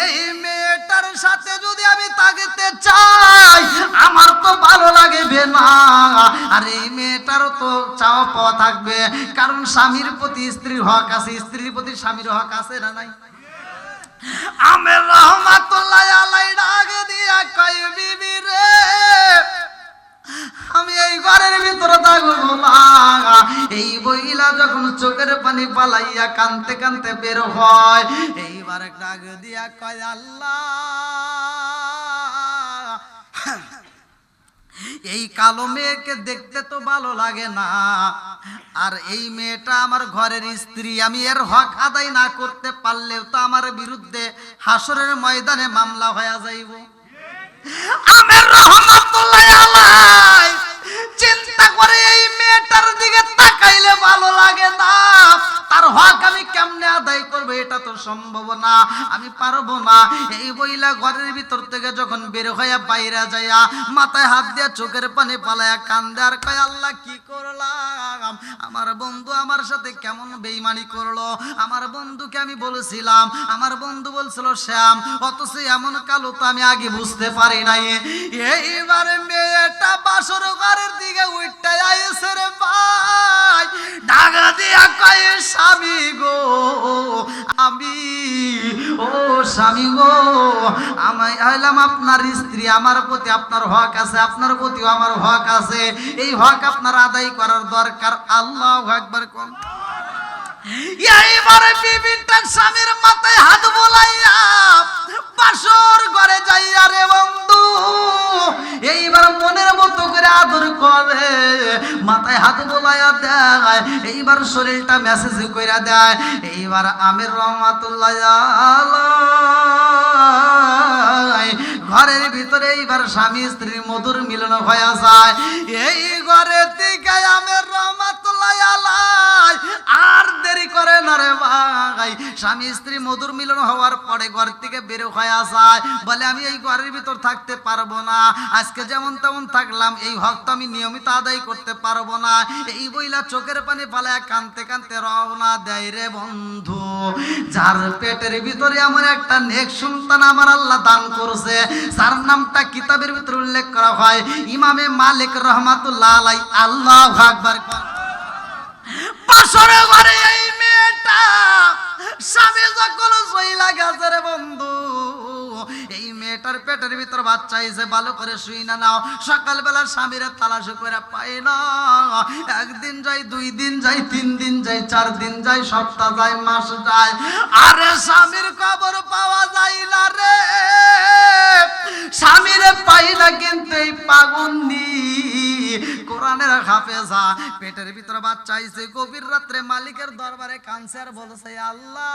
এই মেয়েটার সাথে যদি আমি থাকতে চাই আমার তো ভালো লাগবে না, আর এই মেয়েটারও তো চাওয়া পাওয়া থাকবে, কারণ স্বামীর প্রতি স্ত্রীর হক আছে, স্ত্রীর প্রতি স্বামীর হক আছে না নাই। আমির রহমাতুল্লাহ আলাইহি ডাক দিয়া কয় বিবি রে, আমি এই ঘরের ভিতরে থাকবো না। এই বইলা যখন চোখের পানি পালাইয়া কানতে কানতে বের হয়, এইবার ডাক দিয়া কয় আল্লাহ, এই কালো মেয়েকে দেখতে তো ভালো লাগে না, আর এই মেয়েটা আমার ঘরের স্ত্রী, আমি এর হক আদায় না করতে পারলেও তো আমার বিরুদ্ধে হাসরের ময়দানে মামলা হয়ে যাইব। আমির রহমাতুল্লাহ আলাইহি চিন্তা করে এই মেয়েটার দিকে তাকাইলে ভালো লাগে না, তার হক আমি কেমনে আদায় করব, এটা তো সম্ভব না, আমি পারবো না। এই বইলা ঘরের ভিতর থেকে যখন বের হইয়া বাইরে যাইয়া মাথায় হাত দিয়া চোখের পানি পালায়া কান্দে আর কয় আল্লাহ কি করলাম, আমার বন্ধু আমার সাথে কেমন বেঈমানি করলো। আমার বন্ধুকে আমি বলেছিলাম, আমার বন্ধু বলছিল শ্যাম, অথচ এমন কালো তো আমি আগে বুঝতে পারি নাই। এইবার মেয়েটা বাসর ঘরের দিকে উঠতে আইছে রে ভাই, ঢাকা দিয়া কয় স্বামী গো, আমি ও স্বামী গো, আমি হইলাম আপনার স্ত্রী, আমার প্রতি আপনার হক আছে, আপনার প্রতিও আমার হক আছে, এই হক আপনার আদায় করার দরকার। আল্লাহু আকবার কোন। এইবারে বিবিটা স্বামীর মাথায় হাত বোলাইয়া বাসর ঘরে যাইয়া রে বন্ধু এইবার মনের মতো করে আদর করে, মাথায় হাত বোলাইয়া দেয়, এইবার শরীরটা মেসেজ কইরা দেয়। এইবার আমির রহমাতুল্লাহ আলাইহি ঘরের ভিতরে এইবার স্বামী স্ত্রীর মধুর মিলন হয়ে যায়। এই ঘরে থেকে আমির রহমাতুল্লাহ আলাইহি আর দেরি করে না রে ভাই, স্বামী স্ত্রী মধুর মিলন হওয়ার পরে ঘর থেকে বের হয়ে যায়, বলে আমি এই ঘরের ভিতর থাকতে পারবো না, আজকে যেমন তেমন থাকলাম, এই হক তো আমি নিয়মিত আদায় করতে পারবো না। এই বইলা চোখের পানি পালায় কানতে কানতে রওনা দেয় রে বন্ধু। যার পেটের ভিতরে এমন একটা নেক সন্তান আমার আল্লাহ দান করছে, যার নামটা কিতাবের ভিতরে উল্লেখ করা হয় ইমামে মালিক রহমাতুল্লাহ আলাইহি। আল্লাহু আকবার। বাসরে ঘরে এই মেয়েটা স্বামী যখন চইলা গেছে রে বন্ধু, এই মেয়েটার পেটের ভিতর বাচ্চা এসে ভালো করে শুই না নাও, সকালবেলা স্বামীর তালাশ করে পাই না, একদিন যাই, 2 দিন যাই, 3 দিন যাই, 4 দিন যাই, সপ্তাহ যায়, মাস যায়, আরে স্বামীর খবর পাওয়া যায় না রে, স্বামীরে পাই না। কিন্তু এই পাগন্ডি কোরআনের হাফেজা পেটের ভিতরে বাচ্চা আইছে, গভীর রাত্রে মালিকের দরবারে কাঁদছে আর বলছে আল্লাহ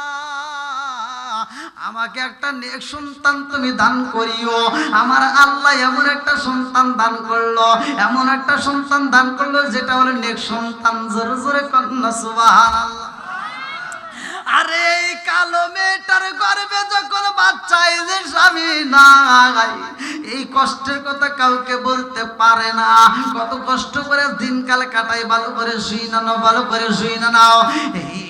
আমাকে একটা নেক সন্তান তুমি দান করিও। আমার আল্লাহ এমন একটা সন্তান দান করলো, এমন একটা সন্তান দান করলো যেটা হলো নেক সন্তান। জোরে জোরে কন্যা সুবহানাল্লাহ। আরে এই কালো মেয়েটার গর্ভে যখন বাচ্চা এসে স্বামী নাই, এই কষ্টের কথা কাউকে বলতে পারে না, কত কষ্ট করে দিনকাল কাটাই, ভালো করে শুই না নাও, ভালো করে শুই না নাও।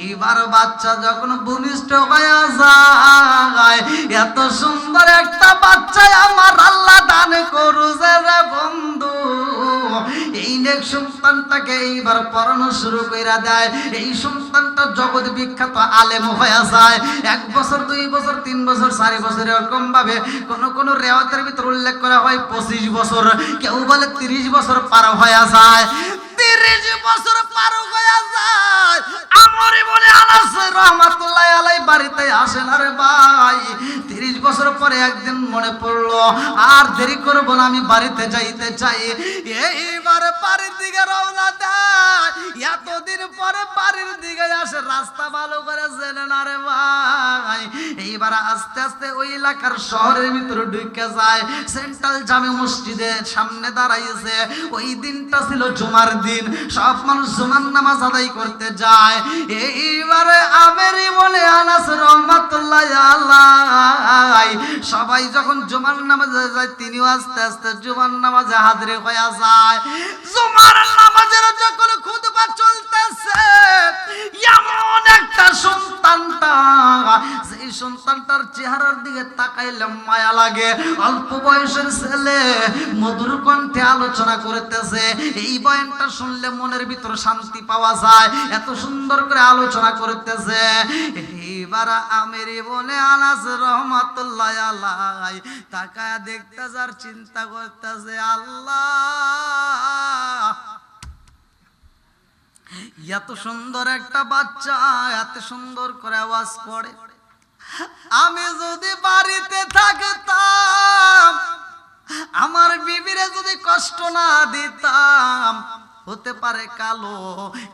এইবার বাচ্চা যখন ভূমিষ্ঠ হয়ে যায়, এত সুন্দর একটা বাচ্চা আমার আল্লাহ দান করুছে রে বন্ধু। এই নেক সন্তানটাকে এইবার পড়ানো শুরু করে দেয়, এই সন্তানটা জগৎ বিখ্যাত আলেম হয়ে যায়। 1 বছর, 2 বছর, 3 বছর, 4 বছর, এরকম ভাবে কোন কোন রেওয়াতের ভিতর উল্লেখ করা হয় 25 বছর, কেউ বলে 30 বছর পার হয়ে যায়। 30 বছর পার হয়ে যায়, আমার বলে আনাস রহমাতুল্লাহ আলাইহি বাড়িতে আসেন। আরে ভাই 30 বছর পরে একদিন মনে পড়লো আর দেরি করব না, আমি বাড়িতে যাইতে চাই। এইবার বাড়ির দিকে রওনা দেয়। এতদিন পরে বাড়ির দিকে আসে, রাস্তা ভালো করে চেনে না রে ভাই। এইবার আস্তে আস্তে ওই এলাকার শহরের ভিতরে ঢুকে যায়। সেন্ট্রাল জামে মসজিদের সামনে দাঁড়াইছে। ওই দিনটা ছিল জুমার দিন, সব মানুষ জুমার নামাজ আদায় করতে যায়। এইবারে আমেরি বলে আনাস রহমাতুল্লাহ আলাইহি সবাই যখন জুমার নামাজে যায়, তিনিও আস্তে আস্তে জুমার নামাজে হাজির হয়ে যায়। জুমার নামাজের যখন খুতবা চলতেছে, এমন একটা সন্তানটা, সেই সন্তানটার চেহারার দিকে তাকাইলে মায়া লাগে। অল্প বয়সের ছেলে মধুর কণ্ঠে আলোচনা করতেছে। এই বয়ানটা শুনলে মনের ভিতর শান্তি পাওয়া যায়, এত সুন্দর করে আলোচনা করতেছে। এইবার আমেরি বলে আনাস রহমাতুল্লাহ আলাইহি তাকায়া দেখতেছে আর চিন্তা করতেছে, আল্লাহ এত সুন্দর একটা বাচ্চা এত সুন্দর করে আওয়াজ করে, আমি যদি বাড়িতে থাকতাম, আমার বিবিরে যদি কষ্ট না দিতাম, হতে পারে কালো,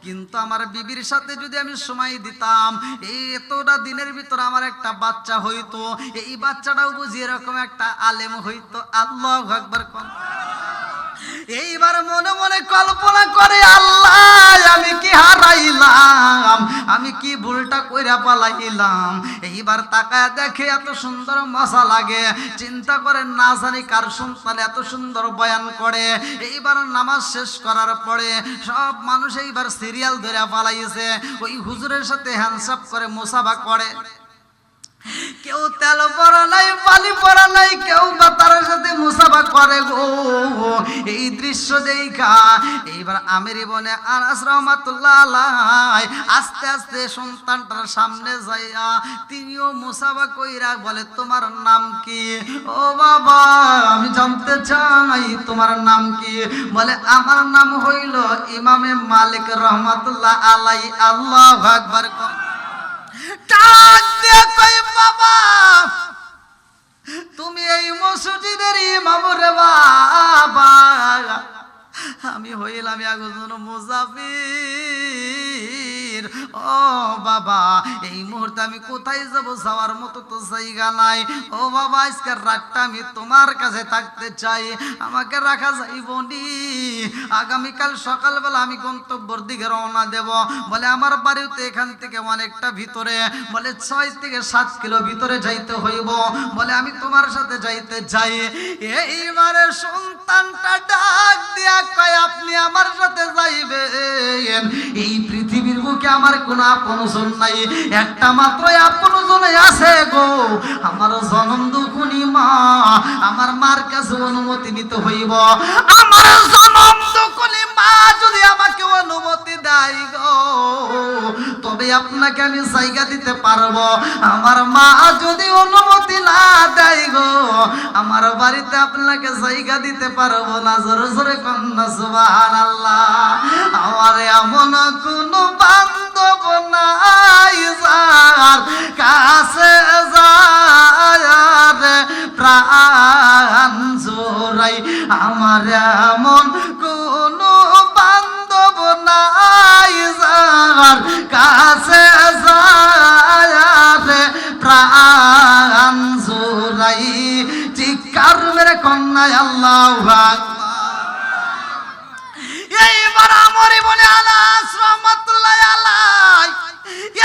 কিন্তু আমার বিবির সাথে যদি আমি সময় দিতাম, এই এতটা দিনের ভিতর আমার একটা বাচ্চা হইতো, এই বাচ্চাটাও বুঝি এরকম একটা আলেম হইতো। আল্লাহু আকবার। এইবার মনে মনে কল্পনা করে, আল্লাহ আমি কি হারাইলাম, আমি কি ভুলটা কইরা পালাইলাম। এইবার তাকায় দেখে এত সুন্দর মজা লাগে, চিন্তা করে না জানি কার সন্তান এত সুন্দর বয়ান করে। এইবার নামাজ শেষ করার পরে সব মানুষ এইবার সিরিয়াল ধরে পালাইছে, ওই হুজুরের সাথে হ্যান্ডসাপ করে মুসাফা করে। কেউ তেল পরা নাই, বালি পরা নাই, কেউ বাতার সাথে মুসাফা করে গো। এই দৃশ্য দেখা এইবার আমেরি বনে আনাস রাহমাতুল্লাহ আলাইহি আস্তে আস্তে সন্তানটার সামনে যাইয়া তিনিও মুসাফা কইরা বলে, তোমার নাম কি? ও বাবা আমি জানতে চাই তোমার নাম কি? বলে, আমার নাম হইল ইমামে মালিক রহমাতুল্লাহ আলাইহি। আল্লাহু আকবার। বাবা তুমি এই মসজিদের ইমাম রে বাবা, আমি হইলাম একজন মুসাফির। ও বাবা এই মুহূর্তে আমি কোথায় যাব, যাওয়ার মতো তো জায়গা নাই। ও বাবা আজকের রাতটা আমি তোমার কাছে থাকতে চাই, আমাকে রাখা যাইবনি। আগামীকাল সকালবেলা আমি গন্তব্যের দিকে রওনা দেব। বলে, আমার বাড়িতে এখান থেকে অনেকটা ভিতরে, বলে 6 থেকে 7 কিলো ভিতরে যাইতে হইব। বলে, আমি তোমার সাথে যাইতে চাই। এইবারে সন্তানটা ডাক দিয়া কয়, আপনি আমার সাথে যাইবেন? এই পৃথিবীর বুকে আমার কোনো আপনজন নাই, একটা মাত্র আপনজন আছে গো, আমার জনম দুঃখনী মা। আমার মার কাছে অনুমতি নিতে হইব। আমার জনম দুঃখনী মা যদি আমাকে অনুমতি দেয় গো, তবে আপনাকে আমি জায়গা দিতে পারবো। আমার মা যদি অনুমতি না দেয় গো, আমার বাড়িতে আপনাকে জায়গা দিতে পারবো না। জোরে জোরে কন্যা সুবহানাল্লাহ। আমার এমন কোন বান্ধব নাই যার কাছে যায় প্রাণ জোড়াই, আমার এমন কোন বান্ধব নাই যার কাছে যায় প্রাণ জোড়াই। চিৎকার মেরে কন্যায় আল্লাহু আকবার। এইবার আমরি বলে আনাস রাহমাতুল্লাহ আলাইহি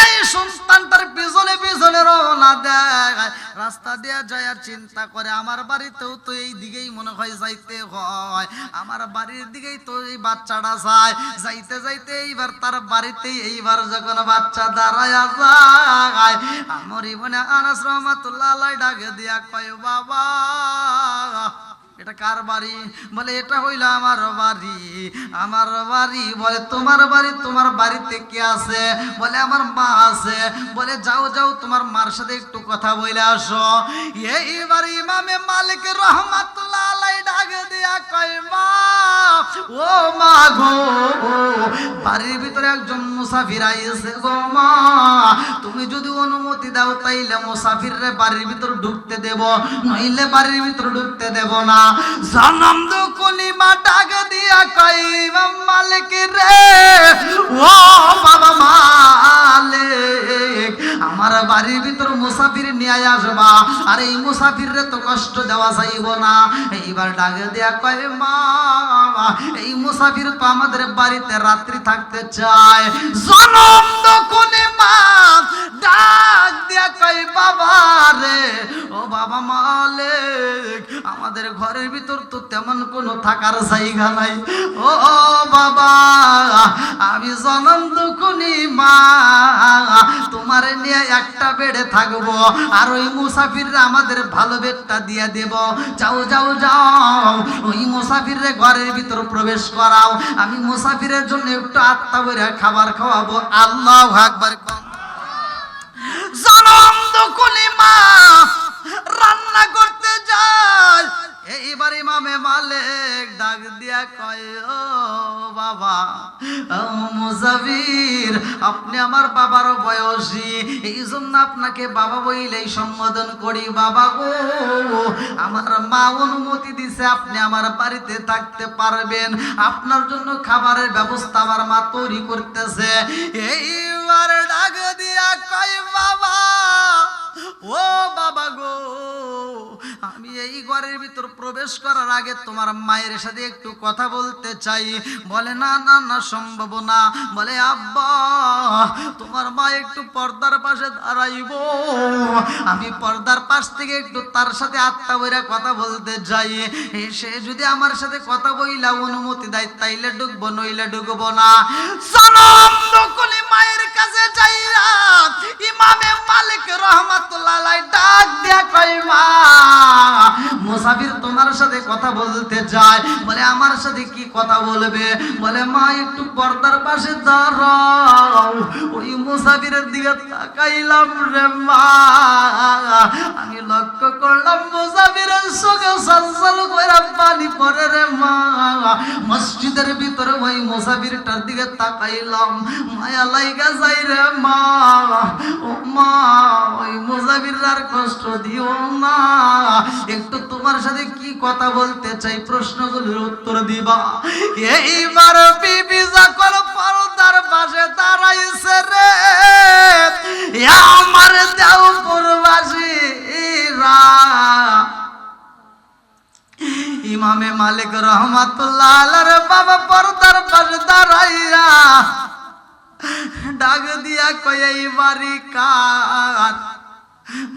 এই সন্তানটার পিছনে পিছনে রওনা দেয়। রাস্তা দিয়ে যায় আর চিন্তা করে, আমার বাড়িতেও তো এই দিকেই মনে হয় যাইতে হয়, আমার বাড়ির দিকেই তো এই বাচ্চাটা যায়। যাইতে যাইতে এইবার তার বাড়িতেই এইবার যখন বাচ্চা দাঁড়ায়া যায়, আমরি বলে আনাস রাহমাতুল্লাহ আলাইহি ডাকে দিয়া কয়, বাবা এটা কার বাড়ি? বলে, এটা হইল আমার বাড়ি। আমার বাড়ি? বলে, তোমার বাড়ি? তোমার বাড়িতে কে আছে? বলে, আমার মা আছে। বলে, যাও যাও তোমার মার সাথে একটু কথা বলে আসো। এইবার ইমামে মালিক রহমাতুল্লাহ আলাইহি ডাক দিয়া কয় মা, ও মা গো, বাড়ির ভিতরে একজন মুসাফির আইছে গো মা, তুমি যদি অনুমতি দাও তাইলে মুসাফিররে বাড়ির ভিতর ঢুকতে দেব, নইলে বাড়ির ভিতর ঢুকতে দেব না। জনম দুকুনি মা ডাক দিয়া কয় মালিক রে, ও বাবা মালিক, আমার বাড়ির ভিতর মুসাফির নিয়ে আসবা, আর এই মুসাফিররে তো কষ্ট দেওয়া যাইব না। এইবার ডাক দিয়া কয় মা, এই মুসাফির তো আমাদের বাড়িতে রাত্রি থাকতে চায়। জনম দুকুনি মা ডাক দিয়া কয় বাবা রে, ও বাবা মালিক, আমাদের ঘরের ভিতর তো তেমন কোনো থাকার জায়গা নাই। ও বাবা, আমি জনম দুকুনি মা তোমার নিয়ে একটা বেডে থাকবো, আর ওই মুসাফিররা আমাদের ভালো বেডটা দিয়ে দেব। যাও যাও যাও, ওই মুসাফিররে ঘরের ভিতর প্রবেশ করাও, আমি মুসাফিরের জন্য একটু আত্মা ভরে খাবার খাওয়াবো। আল্লাহু আকবার। জনম দুকুনি মা রান্না করতে যায়। এইবার ইমামে মালিক ডাক দিয়া কয় ও বাবা, ও মুসাফির, আপনি আমার বাবার বয়সী, এই জন্য আপনাকে বাবা বইলেই সম্বোধন করি। বাবা গো, আমার মা অনুমতি দিছে আপনি আমার বাড়িতে থাকতে পারবেন, আপনার জন্য খাবারের ব্যবস্থা আমার মা তৈরি করতেছে। এইবার ডাক দিয়া কয় বাবা, ও বাবা গো, আমি এই ঘরের ভিতর প্রবেশ করার আগে তোমার মায়ের সাথে একটু কথা বলতে চাই। বলে না না না, সম্ভব না। বলে আব্বা, তোমার মা একটু পর্দার পাশে দাঁড়াইব, আমি পর্দার পাশ থেকে একটু তার সাথে আত্মা বইরা কথা বলতে চাই। সে যদি আমার সাথে কথা বইলা অনুমতি দেয় তাইলে ঢুকবো, নইলে ঢুকবো না। জনম দুকুনি মায়ের কাছে যাইয়া ইমামে মালিক রহমাতুল্লাহ আলাইহি ডাক দিয়া কয় মা, মুসাফির তোমার সাথে কথা বলতে চায়। বলে আমার সাথে কি কথা বলবে? বলে মা একটু পর্দার পাশে দাঁড়াও। ওই মুসাফিরের দিকে তাকাইলাম রে মা, আমি লক্ষ্য করলাম মুসাফিরের চোখে সলসল কইরা পানি পড়ে রে মা। মসজিদের ভিতরে ওই মুসাফিরটার দিকে তাকাইলাম, মায়া লাইগা যাই রে মা। ও মা, ওই মুসাফির আর কষ্ট দিও না, একটু তোমার সাথে কি কথা বলতে চাই, প্রশ্নগুলোর উত্তর দিবা। এইবার বিবি যখন পর্দার পাশে দাঁড়াইছে রে, আমার দেওপুরবাসীরা, ইমামে মালিক রহমাতুল্লাহ আলাইহির বাবা পর্দার পাশে দাঁড়াইয়া ডাক দিয়া কয় এই বাড়ি কার?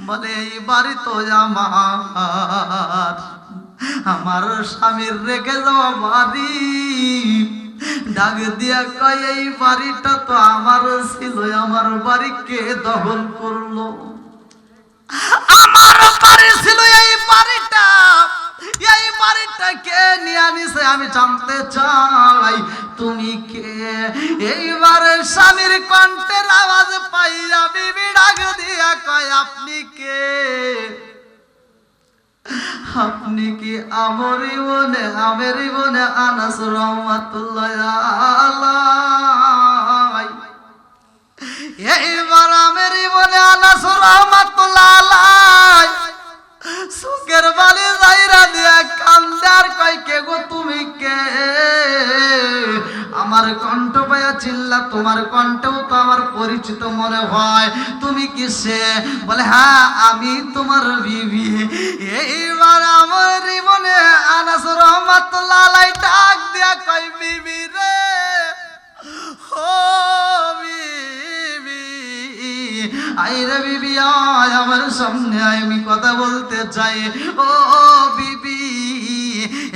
বলে এই বাড়ি তো আমার স্বামীর রেখে যাওয়া বাড়ি। ডাক দিয়া কয় এই বাড়িটা তো আমার ছিল, আমার বাড়ি কে দখল করলো? আমার বাড়ি ছিল এই বাড়িটা, এই বাড়িটা কে নিয়ে নিছে আমি জানতে চাই, তুমি কে? এইবারে স্বামীর কণ্ঠের আওয়াজ পাইয়া বিবি ডাক দিয়া কয় আপনি কে? আপনি কি আমারই বোনে আনাস রহমাতুল্লাহ আলাইহি? এইবার আমেরই বোনে আনাস রহমাতুল্লাহ আলাইহি সুকের বালি যাইরা দিয়া কান্দার কয় কে গো তুমি কে? আমার কণ্ঠ পায়া চিল্লা, তোমার কণ্ঠও তো আমার পরিচিত মনে হয়, তুমি কি সে? বলে হ্যাঁ আমি তোমার বিবি। এইবার আমার মনে আনাস রহমাতুল্লাহ আলাইহি ডাক দিয়া কয় বিবি রে, ও বিবি, আইরে বিবি আয় আমার সামনে আয়, আমি কথা বলতে চাই। ও বিবি।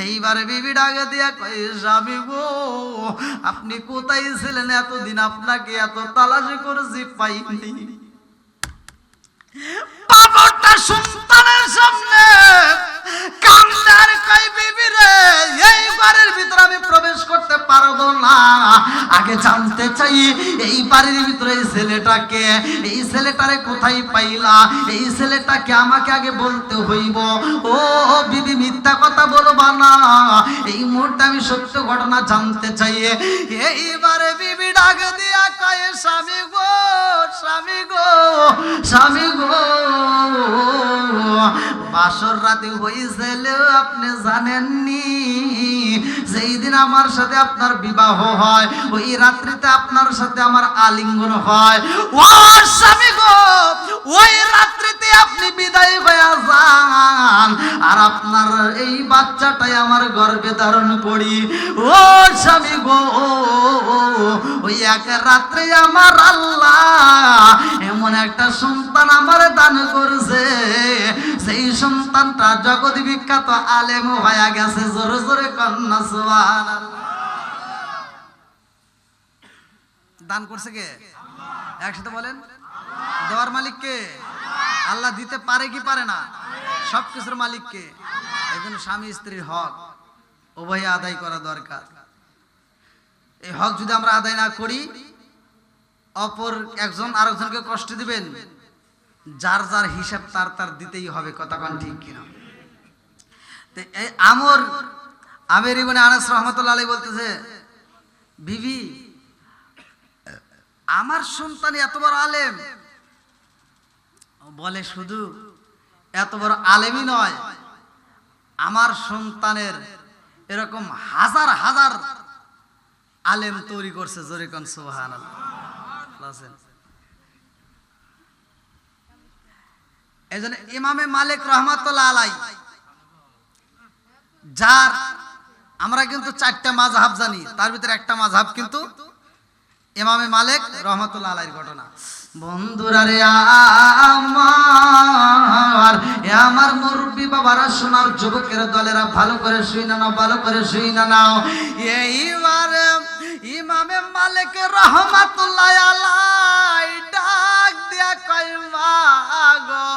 এইবার বিবি ডাকে দিয়া কয় স্বামী গো, আপনি কোথায় ছিলেন এতদিন? আপনাকে এত তালাশি করেছি পাইনি। বাবাটা সন্তানের সামনে কান্দার কয় বিবি রে, এই ঘরের ভিতরে আমি প্রবেশ করতে পারবো না, আগে জানতে চাই এই বাড়ির ভিতরে এই ছেলেটাকে, এই ছেলেটারে কোথায় পাইলা, এই ছেলেটাকে আমাকে আগে বলতে হইব। ও বিবি মিথ্যা কথা বলবা না, এই মুহূর্তে আমি সত্য ঘটনা জানতে চাই। এইবারে বিবি ডাক দিয়া কয় স্বামী গো, স্বামী গো, স্বামী গো, বাসর রাতে হয়েছিল আপনি জানেননি? যেই দিন আমার সাথে আপনার বিবাহ হয় ওই রাত্রিতে আপনার সাথে আমার আলিঙ্গন হয়। ও স্বামী গো, ওই রাত্রিতে আপনি বিদায় হয়ে যান আর আপনার এই বাচ্চাটাই আমার গর্ভে ধারণ করি। ও স্বামী গো, ওই এক রাত্রে আমার আল্লাহ এমন একটা সন্তান আমার দান করছে, সেই সন্তানটা জগৎ বিখ্যাত আলেম হয়ে গেছে। জোরে জোরে কন্যা সুবহানাল্লাহ। দান করছে কে? একসাথে বলেন, দেওয়ার মালিক কে? আল্লাহ দিতে পারে কি পারে না? সবকিছুর মালিক কে? এই জন্য স্বামী স্ত্রীর হক উভয় আদায় করা দরকার। এই হক যদি আমরা আদায় না করি, অপর একজন আরেকজনকে কষ্ট দিবেন, যার যার হিসাব তার তার দিতেই হবে। কথা কোন ঠিক কিনা? এই আমের ইবনে আনাস রাহমাতুল্লাহ আলাইহি বলতেছে, বিবি আমার সন্তান এত বড় আলেম। বলে শুধু এত বড় আলেমই নয়, আমার সন্তানের এরকম হাজার হাজার আলেম তৈরি করছে। জোরে কোন সুবহানাল্লাহ। এজন্য ইমামে মালিক রহমাতুল্লাহ আলাইহি, যার আমরা কিন্তু 4টা মাযহাব জানি, তার ভিতরে একটা মাযহাব কিন্তু ইমামে মালিক রহমাতুল্লাহ আলাইহির ঘটনা। বন্ধুরা রে আমার মুরব্বি বাবারা, সোনার যুবকের দলেরা, ভালো করে শুই না নাও, ভালো করে শুই না নাও। এইবার ইমামে মালিক রহমাতুল্লাহ আলাইহি ডাক দিয়া কয়, মা গো,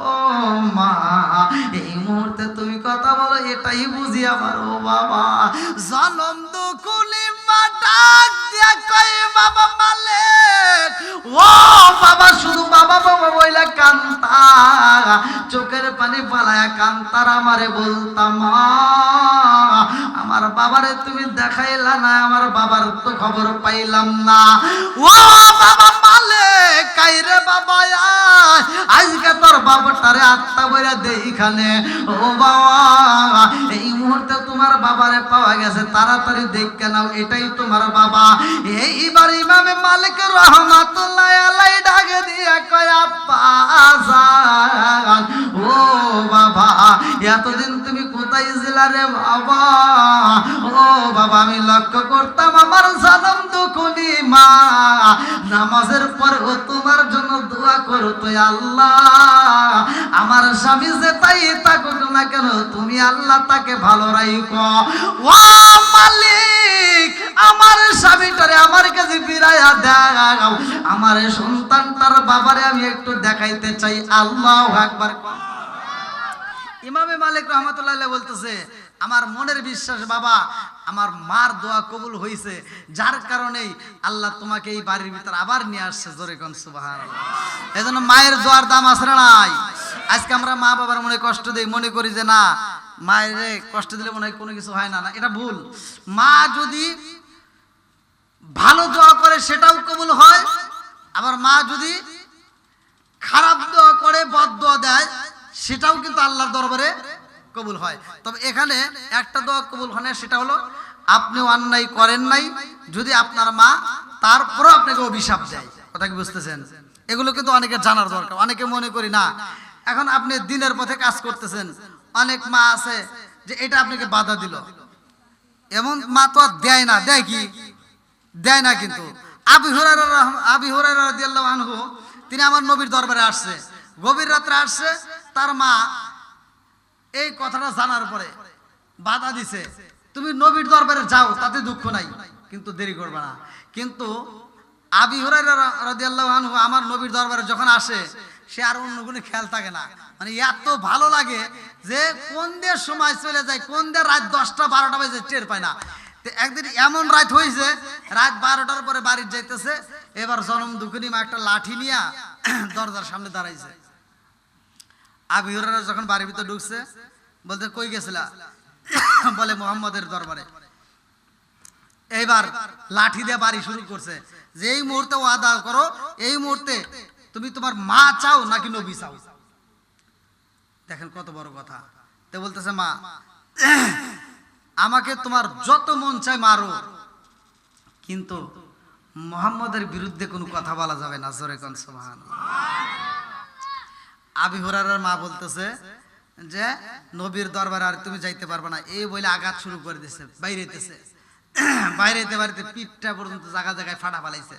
ও মা, এই মুহূর্তে তুমি কথা বলো এটাই বুঝি আমার। ও বাবা, জনম দুকুলি মা ডাক দিয়া কয়, বাবা মালিক, ও বাবা, শুধু বাবা বাবা বইলা কান্তা, চোখের পানি পালায়া কান্তার আমারে বলতাম, আমার বাবারে তুমি দেখাইলা না, আমার বাবার তো খবর পাইলাম না। ও বাবা মালিক, কাইরে বাবা, আজকে তোর বাবাটারে আত্মা বইরা দেইখানে। ও বাবা, এই মুহূর্তে তোমার বাবারে পাওয়া গেছে, তাড়াতাড়ি দেখে নাও, এটাই তোমার বাবা। এইবার ইমামে মালিক রহমাতুল্লাহ আলাইহি ডাকে দিয়া কয়, আব্বা জান, ও বাবা, এতদিন তুমি কোথায় ছিলা রে বাবা? ও বাবা, আমি লক্ষ্য করতাম আমার জনম দুকুনি মা নামাজের পর ও তোমার জন্য দোয়া করতো, আল্লাহ আমার স্বামী যে তাই থাকুক না কেন, তুমি আল্লাহ তাকে ভালো রাখো। ও মালিক, আমার স্বামীটারে আমার কাছে ফিরাইয়া দাও, আমার সন্তানটার বাবারে আমি একটু দেখাইতে চাই। আল্লাহু আকবার। ইমামে মালিক রহমাতুল্লাহ আলাইহি বলতেছে, আমার মনের বিশ্বাস বাবা, আমার মার দোয়া কবুল হয়েছে, যার কারণেই আল্লাহ তোমাকে এই বাড়ির ভিতর আবার নিয়ে আসছে। জোরে কোন সুবহানাল্লাহ। এজন্য মায়ের দোয়ার দাম আছে না নাই? আজকে আমরা মা বাবার মনে কষ্ট দেই, মনে করি যে না, মায়ের কষ্ট দিলে মনে হয় কোনো কিছু হয় না। না, এটা ভুল। মা যদি ভালো দোয়া করে সেটাও কবুল হয়, আবার মা যদি খারাপ দোয়া করে, বদ দোয়া দেয়, সেটাও কিন্তু আল্লাহর দরবারে কবুল হয়। তবে এখানে একটা দোয়া কবুল হয় না, সেটা হলো আপনিও অন্যায় করেন নাই, যদি আপনার মা তারপরও আপনাকে অভিশাপ দেয়। কথা কি বুঝতেছেন? এগুলো কিন্তু অনেকে জানার দরকার। অনেকে মনে করি না, এখন আপনি দিনের পথে কাজ করতেছেন, অনেক মা আছে যে এটা আপনাকে বাধা দিল, এমন মা তো আর দেয় না। দেয় কি? দেয় না। কিন্তু আবু হুরায়রা রাদিয়াল্লাহু আনহু, তিনি আমার নবীর দরবারে আসছে, গভীর রাত্রে আসছে। তার মা এই কথাটা জানার পরে বাধা দিছে, তুমি নবীর দরবারে যাও, তাতে দুঃখ নাই, কিন্তু দেরি করবে না। কিন্তু আবু হুরায়রা রাদিয়াল্লাহু আনহু আমার নবীর দরবারে যখন আসে, সে আর অন্য কোনো খেয়াল থাকে না। মানে এত ভালো লাগে যে কোন দিয়ে সময় চলে যায়, কোন দিয়ে রাত 10টা 12টা বাজে টের পায় না। একদিন এমন রাত হয়েছে, রাত 12টার পরে বাড়ি যাইতেছে, এবার জনম দুঃখিনী মা একটা লাঠি নিয়ে দরজার সামনে দাঁড়াইছে। আবু হুরায়রা যখন বাড়ির ভিতর ঢুকছে, বলতে কই গেছিলা? বলে মুহাম্মদের দরবারে। এইবার লাঠি দিয়ে বাড়ি শুরু করছে যে এই মুহূর্তে ওয়াদা করো, এই মুহূর্তে তুমি তোমার মা চাও নাকি নবী চাও। দেখেন কত বড় কথা। তো বলতেছে মা, আমাকে তোমার যত মন চায় মারো, কিন্তু মুহাম্মদের বিরুদ্ধে কোনো কথা বলা যাবে না। জোরে কোন সুবহানাল্লাহ। আবু হুরায়রার মা বলতেছে যে নবীর দরবারে আর তুমি যাইতে পারবে না, এই বলে আঘাত শুরু করে দিয়েছে। বাইরেতেছে, বাইরেতে বাড়িতে পিঠটা পর্যন্ত জায়গা জায়গায় ফাটা ফালাইছে।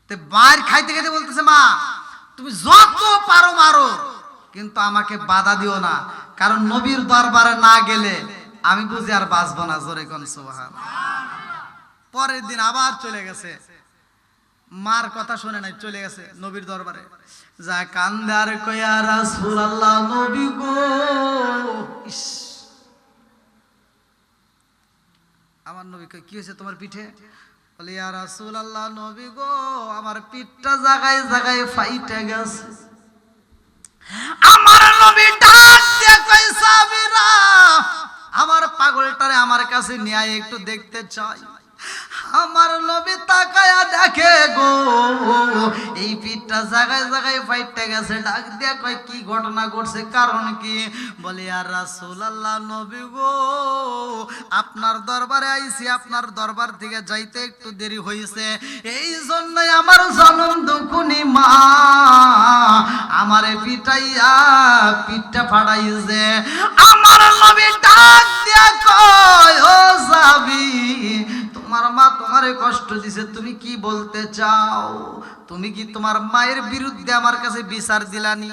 তো বাইর খাইতে খাইতে বলতেছে মা, তুমি যত পারো মারো, কিন্তু আমাকে বাধা দিও না, কারণ নবীর দরবারে না গেলে আমি বুঝি আর বাঁচবো না। জোরে কোন সুবহানাল্লাহ। পরের দিন আবার চলে গেছে, মার কথা শুনে নাই, চলে গেছে নবীর দরবারে। যা কান্দার কয়া রাসূলুল্লাহ, নবী গো, ইস, আমার নবী কই কি হয়েছে তোমার পিঠে? বলে ইয়া রাসূলুল্লাহ, নবী গো, আমার পিঠটা জায়গায় জায়গায় ফাইটে গেছে। আমার নবী ডাক দিয়ে কই, সাহাবীরা, আমার পাগলটারে আমার কাছে নিয়ে একটু দেখতে চাই। আমার নবী তাকায়া দেখে গো, এই পিঠটা জায়গায় জায়গায় ফাইটে গেছে। ডাক দিয়া কয় কি ঘটনা ঘটছে, কারণ কি? বলে আর রাসূলুল্লাহ, নবী গো, আপনার দরবারে আইছি, আপনার দরবার থেকে যাইতে একটু দেরি হয়েছে, এই জন্যই আমার জনম দুঃখিনী মা আমারে পিটাইয়া পিঠটা ফাটাইছে। আমার নবী ডাক দিয়া কয়, ও সাহাবী, তোমার মা তোমারে কষ্ট দিছে, তুমি কি বলতে চাও? তুমি কি তোমার মায়ের বিরুদ্ধে আমার কাছে বিচার দিলানি?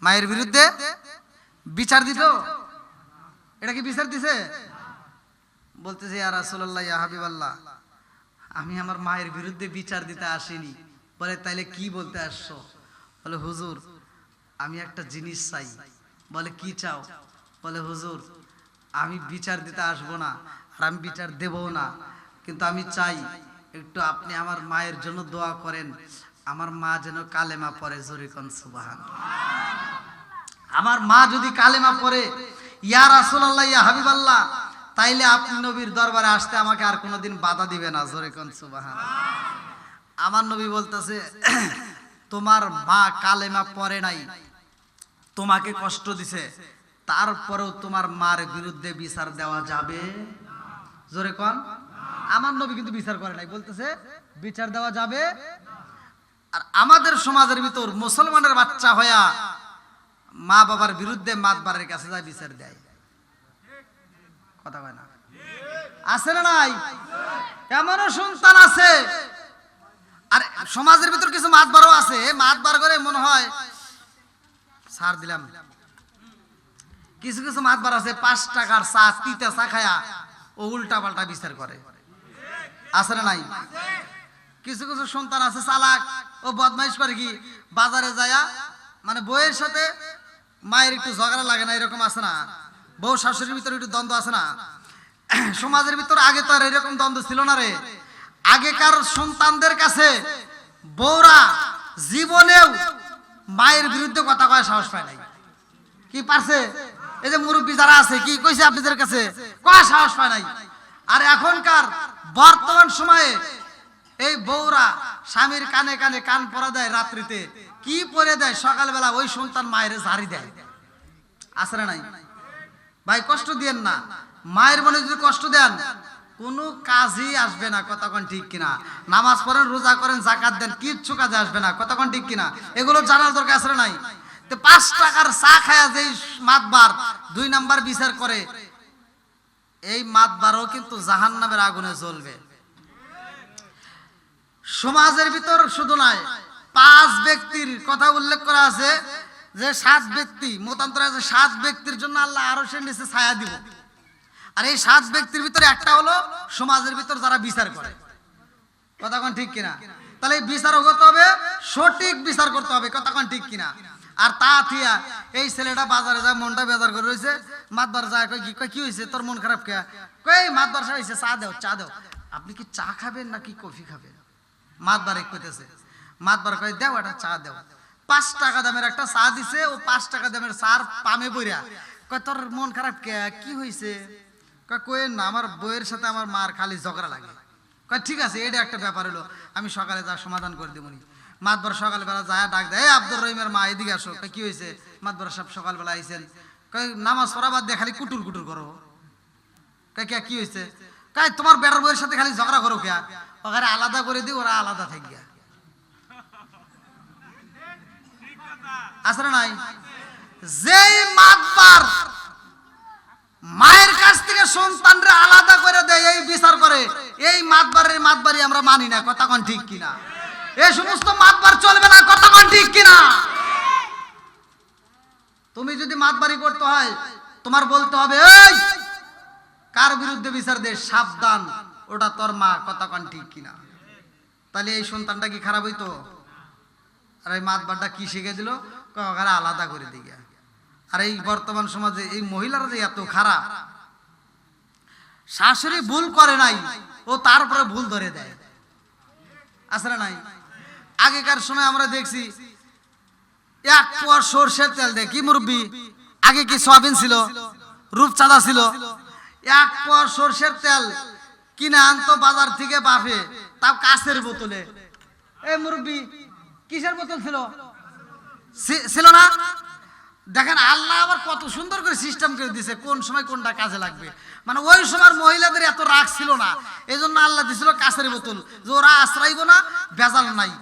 মায়ের বিরুদ্ধে বিচার দিত? এটা কি বিচার দিছে? বলতেছে ইয়া রাসূলুল্লাহ, ইয়া হাবিবাল্লাহ, আমি আমার মায়ের বিরুদ্ধে বিচার দিতে আসিনি। বলে তাইলে কি বলতে আসছো? বলে হুজুর, আমি একটা জিনিস চাই। বলে কি চাও? বলে হুজুর, আমি বিচার দিতে আসবো না, আর আমি বিচার দেবও না, কিন্তু আমি চাই একটু আপনি আমার মায়ের জন্য দোয়া করেন, আমার মা যেন কালেমা পড়ে। জোরে কোন সুবহানাল্লাহ। আমার মা যদি কালেমা পড়ে, ইয়া রাসূলুল্লাহ, ইয়া হাবিবাল্লাহ, তাইলে আপনি নবীর দরবারে আসতে আমাকে আর কোনোদিন বাধা দিবে না। জোরে কোন সুবহানাল্লাহ। আমার নবী বলতেছে, তোমার মা কালেমা পড়ে নাই, তোমাকে কষ্ট দিছে, তারপরেও তোমার মার বিরুদ্ধে বিচার দেওয়া যাবে? জোরে কোন। আমার নবী কিন্তু বিচার করে নাই, বলতেছে বিচার দেওয়া যাবে। আর আমাদের সমাজের ভিতর মুসলমানের বাচ্চা হইয়া মা বাবার বিরুদ্ধে মাতবারের কাছে যায় বিচার দেয়। কথা কয় না? আছে না নাই? এমনও সন্তান আছে। আর সমাজের ভিতর কিছু মাতবারও আছে, মাতবার করে মনে হয় ছাড় দিলাম। কিছু কিছু মাতবার আছে 5 টাকার চা, তিতা চা খায়া ও উল্টা পাল্টা বিচার করে। আছে না নাই? কিছু কিছু সন্তান আছে চালাক, ও বদমাইশ করে কি, বাজারে যায়া মানে বউয়ের সাথে মায়ের একটু ঝগড়া লাগে না, এরকম আছে না? বউ শাশুড়ির ভিতরে একটু দ্বন্দ্ব আছে না? সমাজের ভিতরে আগে তো আর এরকম দ্বন্দ্ব ছিল না রে। আগেকার সন্তানদের কাছে বউরা জীবনেও মায়ের বিরুদ্ধে কথা কয় সাহস পায় নাই। কি পারছে? এই যে মুরব্বী যারা আছে, কি কইছে আপনাদের কাছে? কয় সাহস পায় নাই। আর এখনকার বর্তমান সময়ে এই বউরা স্বামীর কানে কানে কান পরা দেয়, রাত্রিতে কি পরে দেয়, সকালবেলা ওই সন্তান মায়ের ঝাড়ি দেয়। আছে না নাই? ভাই কষ্ট দিয়েন না, মায়ের মনে যদি কষ্ট দেন কোনো কাজই আসবে না। কতক্ষণ ঠিক কিনা? নামাজ পড়েন, রোজা করেন, যাকাত দেন, কিচ্ছু কাজে আসবে না। কতক্ষণ ঠিক কিনা? এগুলো জানার দরকার আছে না নাই? তো 5 টাকার চা খায়া যেই মাতবার 2 নাম্বার বিচার করে, এই মাতবারও কিন্তু জাহান্নামের আগুনে জ্বলবে। সমাজের ভিতর শুধু নয়, 5 ব্যক্তির কথা উল্লেখ করা আছে যে 7 ব্যক্তি, মতান্তরে আছে 7 ব্যক্তির জন্য আল্লাহ আরশের নিচে ছায়া দিব। আর এই 7 ব্যক্তির ভিতরে একটা হলো সমাজের ভিতর যারা বিচার করে। কতক্ষণ ঠিক কিনা? তাহলে এই বিচার হতে হবে, সঠিক বিচার করতে হবে। কতক্ষণ ঠিক কিনা? আর তা থিয়া এই ছেলেটা বাজারে যায় মনটা বেজার করে রয়েছে, মাতবার যায় কয় কি হয়েছে তোর মন খারাপ কে? কই মাতবার সাহেব হয়েছে চা দাও চা দাও। আপনি কি চা খাবেন নাকি কফি খাবেন? মাতবার এক কইতেছে, মাতবার কয় দাও একটা চা দাও। 5 টাকা দামের একটা চা দিছে, ও 5 টাকা দামের চার পামে বইরা কয় তোর মন খারাপ কে, কি হয়েছে? কয় না আমার বইয়ের সাথে আমার মার খালি ঝগড়া লাগে। কয় ঠিক আছে এটা একটা ব্যাপার হলো, আমি সকালে যা সমাধান করে দেবনি। মাতবার সকালবেলা যায় ডাক দেয়, আব্দুর রহিমের মা এদিকে আসো। কয় কি হয়েছে? মাতবার সাহেব সকালবেলা আইছেন, কয় নামাজ পড়া বাদ দিয়ে খালি কুটুর কুটুর করো। কয় কে কি হয়েছে? কয় তোমার বেটার বইয়ের সাথে খালি ঝগড়া করো কে, ওখানে আলাদা করে দিই ওরা আলাদা থাকি গিয়া। আসলে নাই যেই মাতবার মায়ের কাছ থেকে সন্তানরে আলাদা করে দেয়, এই বিচার করে, এই মাতবারি আমরা মানি না। কথা কোন ঠিক কিনা? এই সমস্ত মাতবার চলবে না। কথা কোন ঠিক কিনা? তুমি যদি মাতবারি করতে হয় তোমার বলতে হবে এই কার বিরুদ্ধে বিচার দে, সাবধান ওটা তোর মা। কথা কোন ঠিক কিনা? তাহলে এই সন্তানটা কি খারাপ হইতো? আর এই মাতবারটা কি শিখে দিল? ওখানে আলাদা করে দিকে। আর এই বর্তমান সমাজে এই মহিলারা যে এত খারাপ, শাশুড়ি ভুল করে নাই ও তারপরে ভুল ধরে দেয়। আসলে নাই আগেকার সময় আমরা দেখছি 1 পোয়া সরষের তেল দেয় কি মুরব্বি? আগে কি সয়াবিন ছিল, রূপচাঁদা ছিল? 1 পোয়া সরষের তেল কিনে আনতো বাজার থেকে বাপে, তাও কাঁচের বোতলে। এই মুরব্বি কিসের বোতল ছিল? ছিল না? দেখেন আল্লাহ আবার কত সুন্দর করে সিস্টেম করে দিয়েছে, কোন সময় কোনটা কাজে লাগবে। মানে ওই সময় মহিলাদের এত রাগ ছিল না, এই জন্য আল্লাহ দিছিল কাঁচের বোতল, যে ওরা আশ্রাইব না, ভেজাল নাই।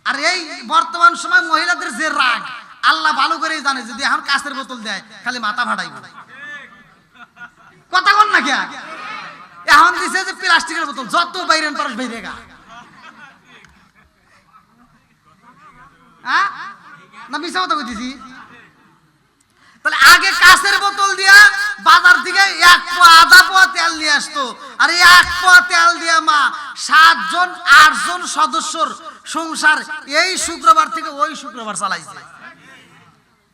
আর এই বর্তমান সময় মহিলাদের যে রাগ আল্লাহ ভালো করেই জানে, যদি এখন কাঁচের বোতল দেয় খালি মাথা ফাটাইব। কথা বল না কে? এখন দিছে যে প্লাস্টিকের বোতল, যত বাইরেন তরস বাইরে গা। হ্যাঁ না মিশা কথা কইতেছি? তাহলে আগে কাঁচের বোতল দিয়া বাজার থেকে 1 পোয়া আধা পোয়া তেল নিয়ে আসতো, আর এই 1 পোয়া তেল দিয়া মা 7 জন 8 জন সদস্যর সংসার এই শুক্রবার থেকে ওই শুক্রবার চালাইছে।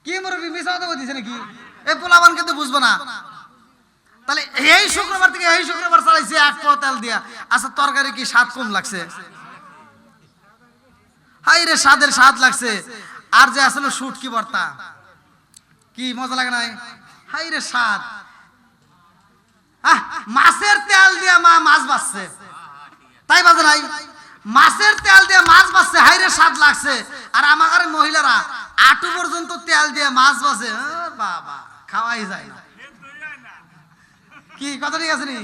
কি মুরব্বি মিশা কথা কইতেছে নাকি? এই পোলাবান কিন্তু বুঝবো না। তাহলে এই শুক্রবার থেকে এই শুক্রবার চালাইছে 1 পোয়া তেল দিয়া। আচ্ছা তরকারি কি স্বাদ কম লাগছে? হাই রে স্বাদের স্বাদ লাগছে। আর যে আসলে শুটকি ভর্তা কি মজা লাগে নাই? হাই রে স্বাদ। মাছের তেল দিয়ে মা মাছ ভাজছে, তাই বাজে নাই? মাছের তেল দিয়ে মাছ ভাজছে, হাই রে স্বাদ লাগছে। আর আমার মহিলারা আটু পর্যন্ত তেল দিয়ে মাছ ভাজে, বাবা খাওয়াই যায় না। কি কথা ঠিক আছে নি?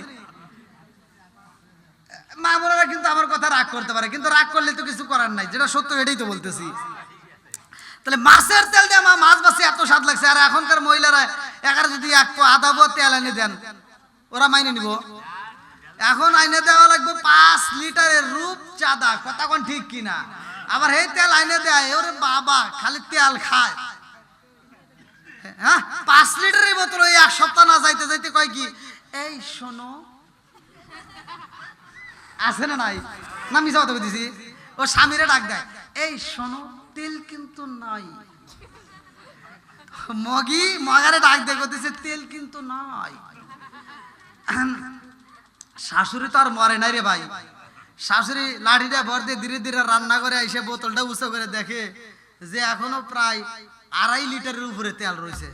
মা বোনেরা কিন্তু আমার কথা রাগ করতে পারে, কিন্তু রাগ করলে তো কিছু করার নাই, যেটা সত্য এটাই তো বলতেছি। তাহলে মাছের তেল দিয়ে মা মাছ ভাজছে, এত স্বাদ লাগছে। আর এখনকার মহিলারা একার যদি 1 পোয়া আধা পোয়া তেল এনে দেন, ওরা মাইনে নিব? এখন আইনে দেওয়া লাগবে 5 লিটারের রূপচাঁদা। কথা কোন ঠিক কিনা? আবার এই তেল আইনে দেয়, ওরে বাবা খালি তেল খায়। হ্যাঁ 5 লিটারের বোতল ওই 1 সপ্তাহ না যাইতে যাইতে কয় কি, এই শোনো, আছে না নাই? না মিশা কথা বলতেছি? ও স্বামীরে ডাক দেয়, এই শোনো তেল কিন্তু নাই। মগারে ডাক দেয় করতেছে, তেল কিন্তু নাই। শাশুড়ি তো আর মরে নাই রে ভাই। শাশুড়ি লাঠিটা ভর দিয়ে ধীরে ধীরে রান্না করে এসে বোতলটা উঁচু করে দেখে যে এখনো প্রায় 2.5 লিটারের উপরে তেল রয়েছে।